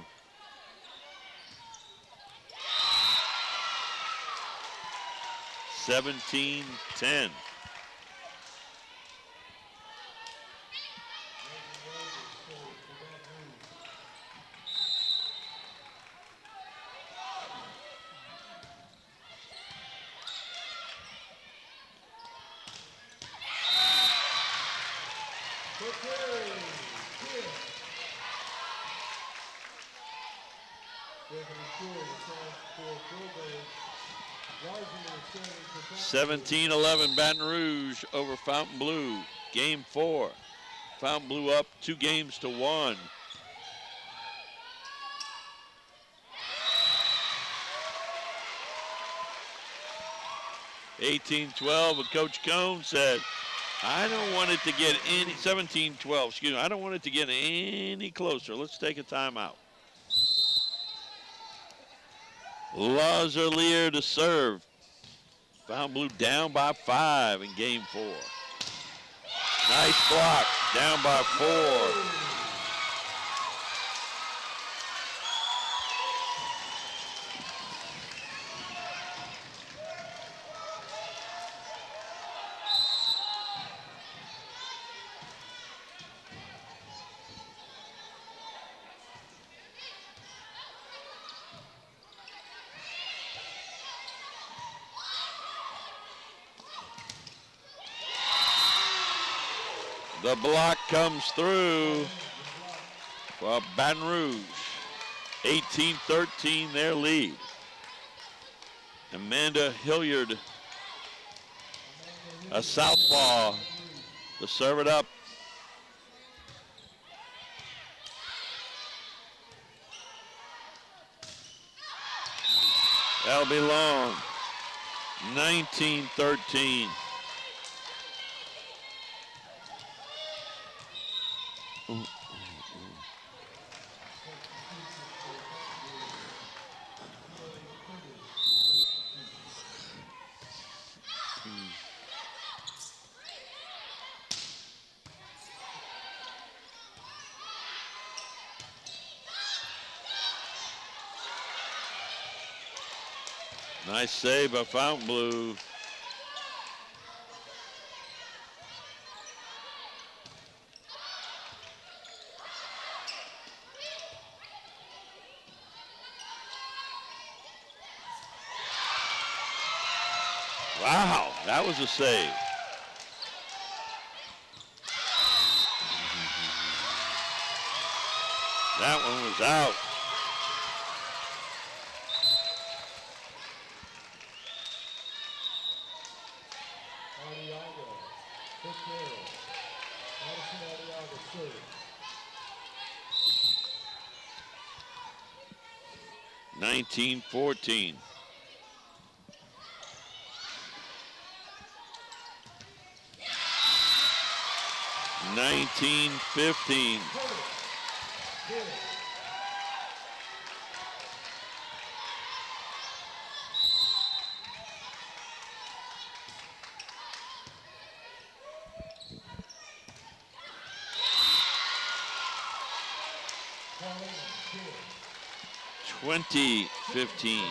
A: (17-10). (17-11) Baton Rouge over Fountainbleu. Game 4. Fountainbleu up 2 games to 1. (18-12), but Coach Cone said, I don't want it to get any, 17-12, excuse me, I don't want it to get any closer. Let's take a timeout. Lazarlier to serve. Fountainbleu down by 5 in game 4. Nice block, down by 4. The block comes through for Baton Rouge. 18-13 their lead. Amanda Hilliard, a southpaw, to serve it up. That'll be long. 19-13. Nice save by Fountainbleu. Wow, that was a save. That one was out.
D: Arriaga, first error. Madison Arriaga, serve.
A: 19-14. Nineteen 15.
D: Carlin,
A: 20-15.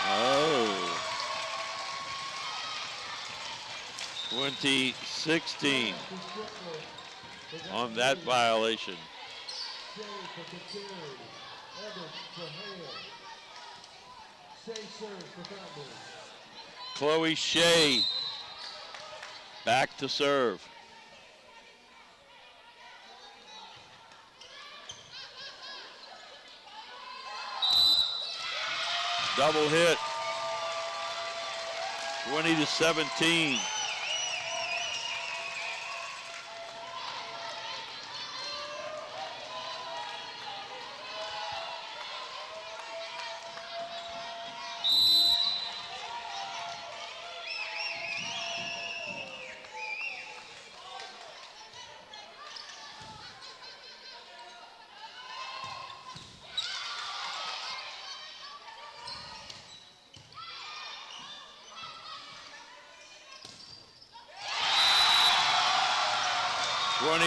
A: Oh. 20-16 on that violation.
D: Shea for Gutierrez. Evans for Hale. Shea serves for Fountainbleu.
A: Chloe Shea back to serve. Double hit. 20-17.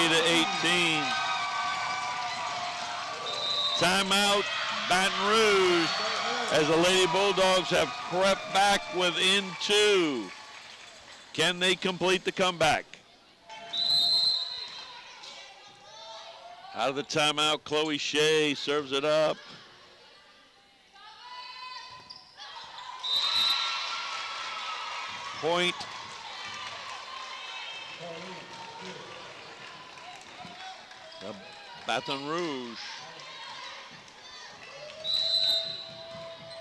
A: to 18. Timeout, Baton Rouge, as the Lady Bulldogs have crept back within 2. Can they complete the comeback? Out of the timeout, Chloe Shea serves it up. Point. Baton Rouge.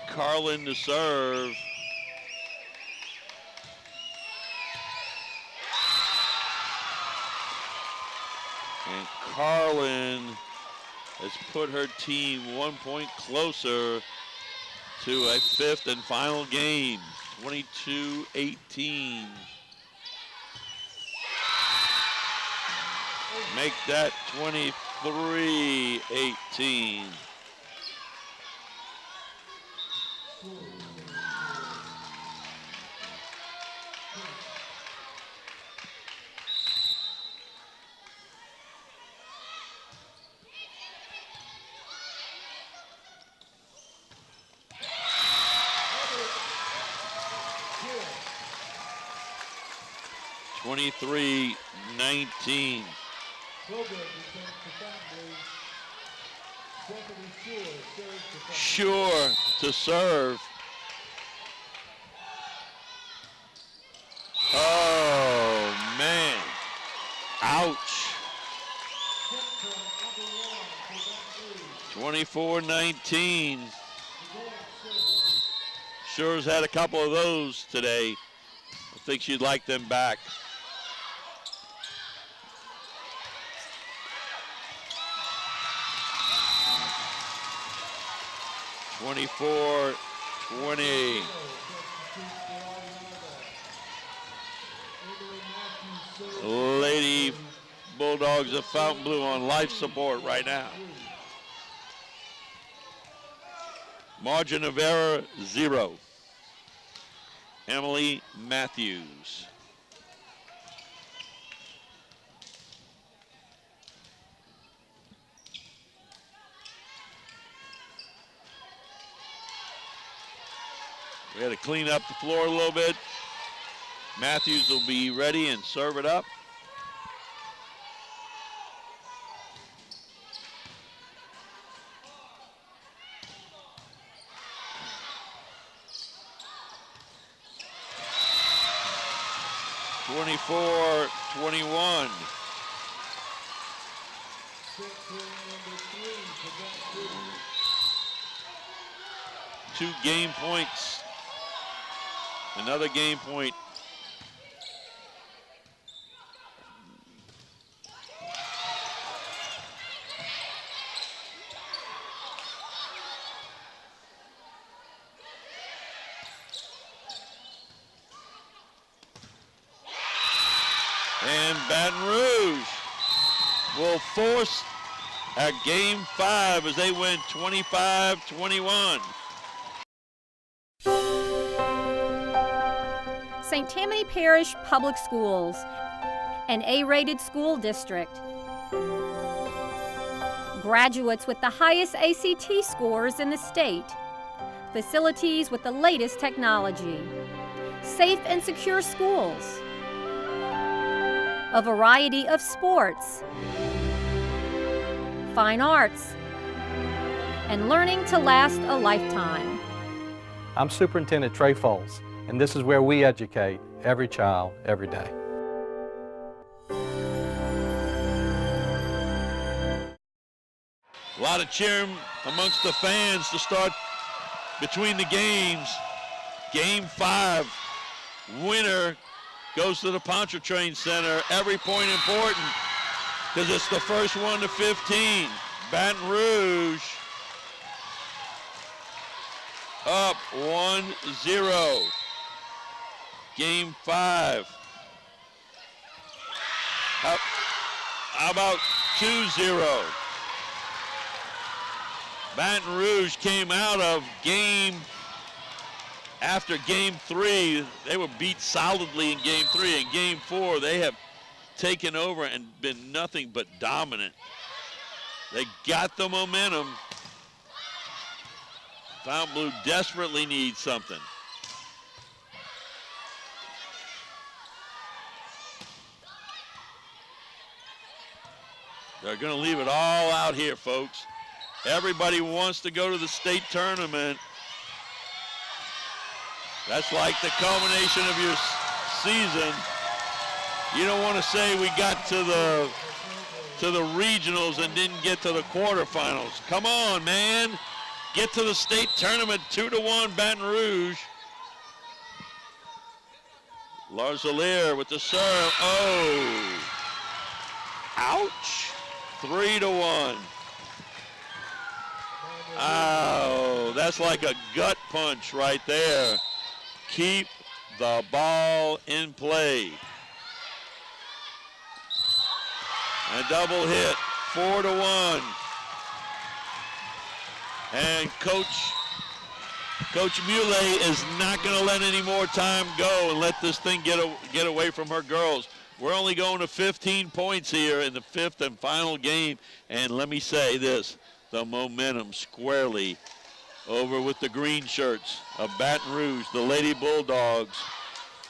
A: Carlin to serve. And Carlin has put her team 1 point closer to a 5th and final game, 22-18. Make that 23-18. Twenty-three 19. Sure to serve. Oh, man. Ouch. 24-19. Sure's had a couple of those today. I think she'd like them back. 24-20. Lady Bulldogs of Fountainbleu on life support right now. Margin of error, 0. Emily Matthews. We got to clean up the floor a little bit. Matthews will be ready and serve it up. (24-21). Two game points. Another game point. And Baton Rouge will force a game 5 as they win 25-21.
B: St. Tammany Parish Public Schools, an A-rated school district. Graduates with the highest ACT scores in the state. Facilities with the latest technology. Safe and secure schools. A variety of sports, fine arts, and learning to last a lifetime.
C: I'm Superintendent Trey Foles, and this is where we educate every child, every day.
A: A lot of cheering amongst the fans to start between the games. Game 5, winner goes to the Pontchartrain Center. Every point important because it's the first one to 15. Baton Rouge up 1-0. Game 5. How about 2-0? Baton Rouge came out of after game 3, they were beat solidly in game 3. In game 4, they have taken over and been nothing but dominant. They got the momentum. Fountainbleu desperately needs something. They're going to leave it all out here, folks. Everybody wants to go to the state tournament. That's like the culmination of your season. You don't want to say we got to the regionals and didn't get to the quarterfinals. Come on, man. Get to the state tournament, 2-1 Baton Rouge. Larzalier with the serve. Oh. Ouch. 3-1. Oh, that's like a gut punch right there. Keep the ball in play. A double hit, 4-1. And Coach Muley is not going to let any more time go and let this thing get away from her girls. We're only going to 15 points here in the 5th and final game. And let me say this, the momentum squarely over with the green shirts of Baton Rouge. The Lady Bulldogs,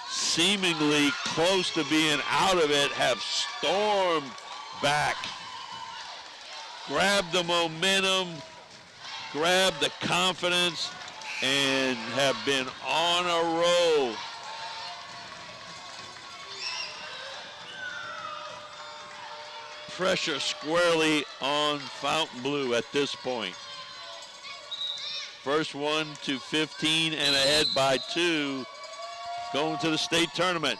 A: seemingly close to being out of it, have stormed back, grabbed the momentum, grabbed the confidence, and have been on a roll. Pressure squarely on Fountainbleu at this point. First one to 15 and ahead by 2, going to the state tournament.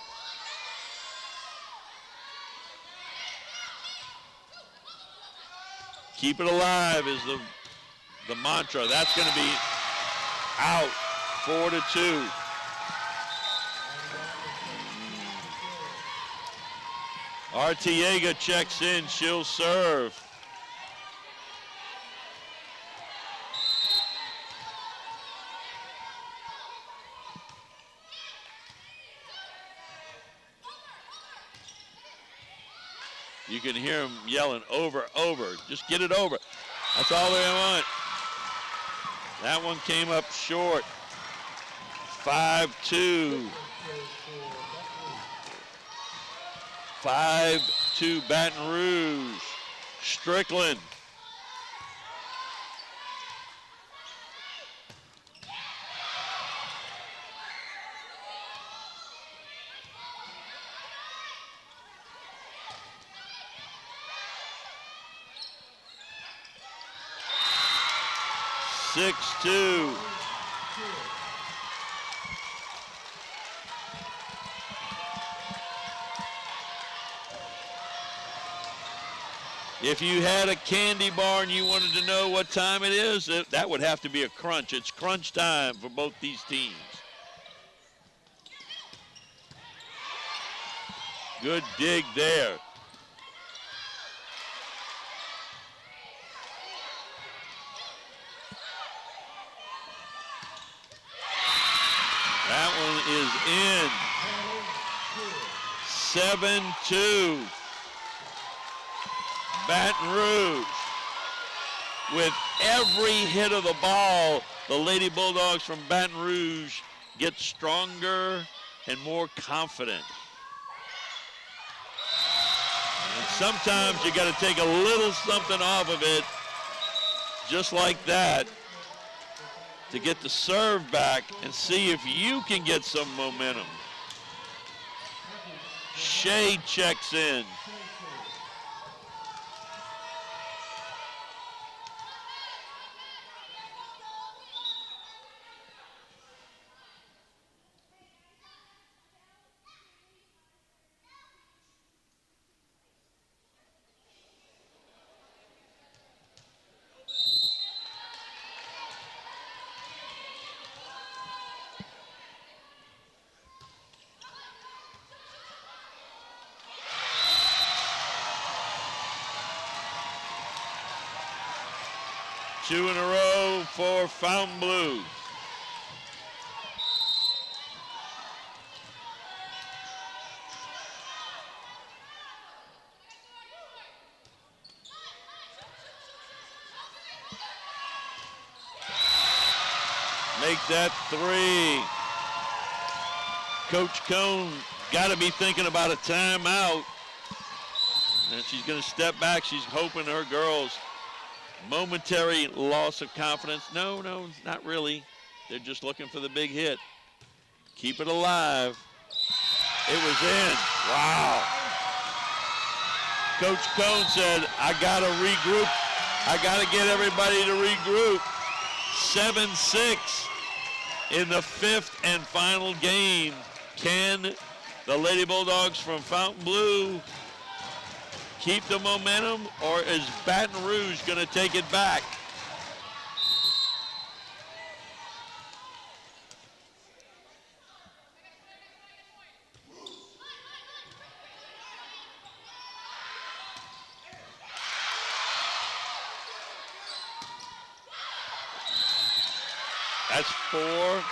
A: Keep it alive is the mantra. That's going to be out, 4-2. Artiega checks in, she'll serve. You can hear them yelling over, just get it over. That's all they want. That one came up short. 5-2. 5-2 Baton Rouge. Strickland. Six, 2. If you had a candy bar and you wanted to know what time it is, that would have to be a crunch. It's crunch time for both these teams. Good dig there. That one is in. 7-2. Baton Rouge. With every hit of the ball, the Lady Bulldogs from Baton Rouge get stronger and more confident. And sometimes you got to take a little something off of it, just like that, to get the serve back and see if you can get some momentum. Shea checks in. Two in a row for Fountainbleu. Make that 3. Coach Cone got to be thinking about a timeout. And she's going to step back. She's hoping her girls. Momentary loss of confidence. No, not really. They're just looking for the big hit. Keep it alive. It was in. Wow. Coach Cone said, I got to regroup. I got to get everybody to regroup. 7-6 in the 5th and final game. Can the Lady Bulldogs from Fountainbleu keep the momentum, or is Baton Rouge going to take it back? That's 4.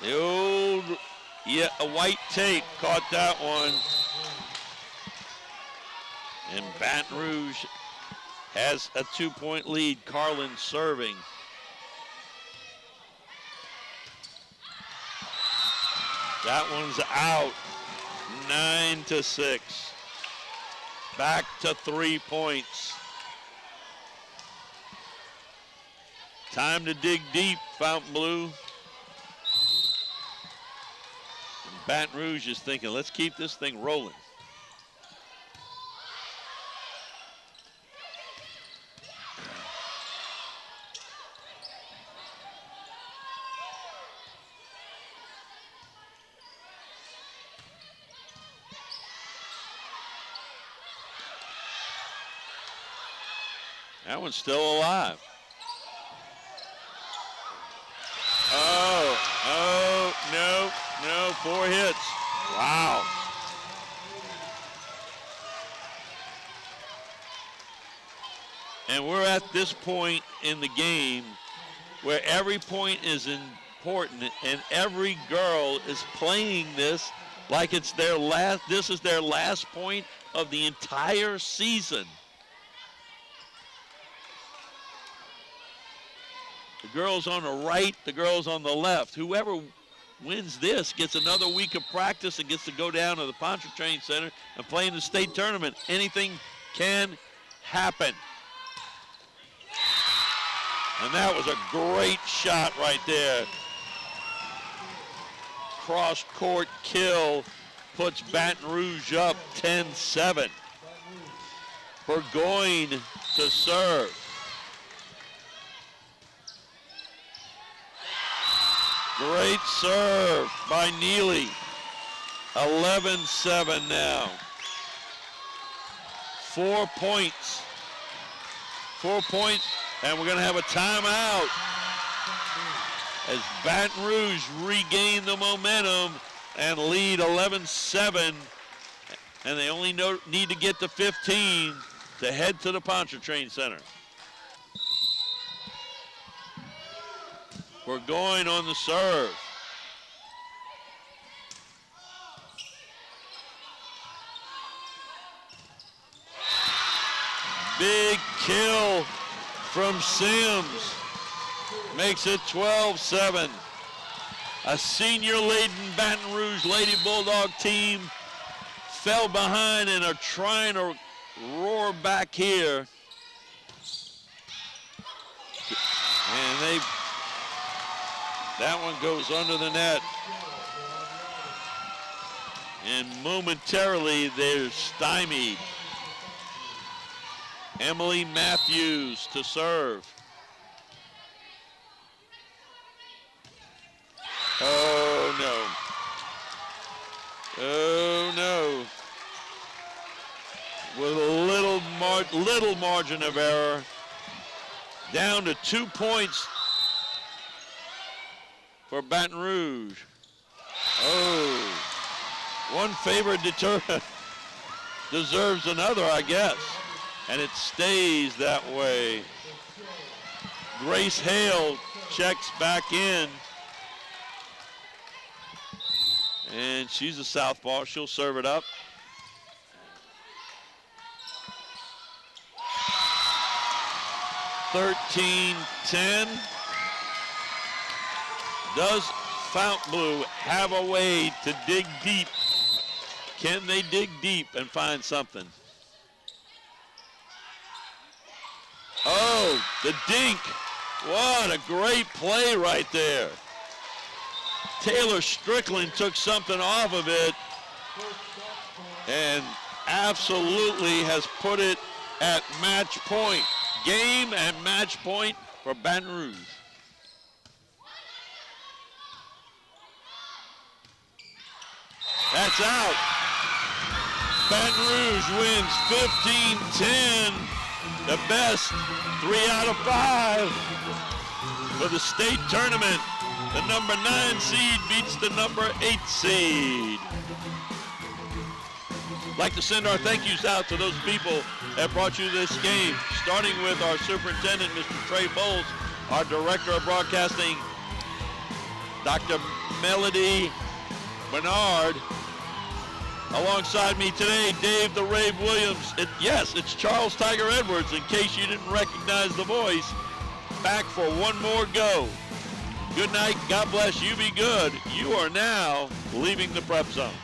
A: The old, a white tape caught that one. And Baton Rouge has a 2-point lead. Carlin serving. That one's out. 9-6. Back to 3 points. Time to dig deep, Fountainbleu. Baton Rouge is thinking, let's keep this thing rolling. That one's still alive. Oh, no, 4 hits. Wow. And we're at this point in the game where every point is important and every girl is playing this like it's their this is their last point of the entire season. girls on the right, the girls on the left. Whoever wins this gets another week of practice and gets to go down to the Pontchartrain Center and play in the state tournament. Anything can happen. And that was a great shot right there. Cross court kill puts Baton Rouge up 10-7. Burgoyne to serve. Great serve by Neely. 11-7 now. 4 points. 4 points, and we're going to have a timeout as Baton Rouge regain the momentum and lead 11-7, and they only need to get to 15 to head to the Pontchartrain Center. We're going on the serve. Big kill from Sims. Makes it 12-7. A senior-laden Baton Rouge Lady Bulldog team fell behind and are trying to roar back here. And that one goes under the net. And momentarily they're stymied. Emily Matthews to serve. Oh no. Oh no. With a little margin of error. Down to 2 points for Baton Rouge. Oh. One favorite deserves another, I guess. And it stays that way. Grace Hale checks back in. And she's a southpaw. She'll serve it up. (13-10). Does Fountainbleu have a way to dig deep? Can they dig deep and find something? Oh, the dink. What a great play right there. Taylor Strickland took something off of it and absolutely has put it at match point. Game and match point for Baton Rouge. That's out. Baton Rouge wins 15-10. The best 3 out of 5 for the state tournament. The number 9 seed beats the number 8 seed. Like to send our thank yous out to those people that brought you this game, starting with our superintendent, Mr. Trey Bowles, our director of broadcasting, Dr. Melody Bernard. Alongside me today, Dave the Rave Williams. Yes, it's Charles Tiger Edwards, in case you didn't recognize the voice. Back for one more go. Good night, God bless, you be good. You are now leaving the Prep Zone.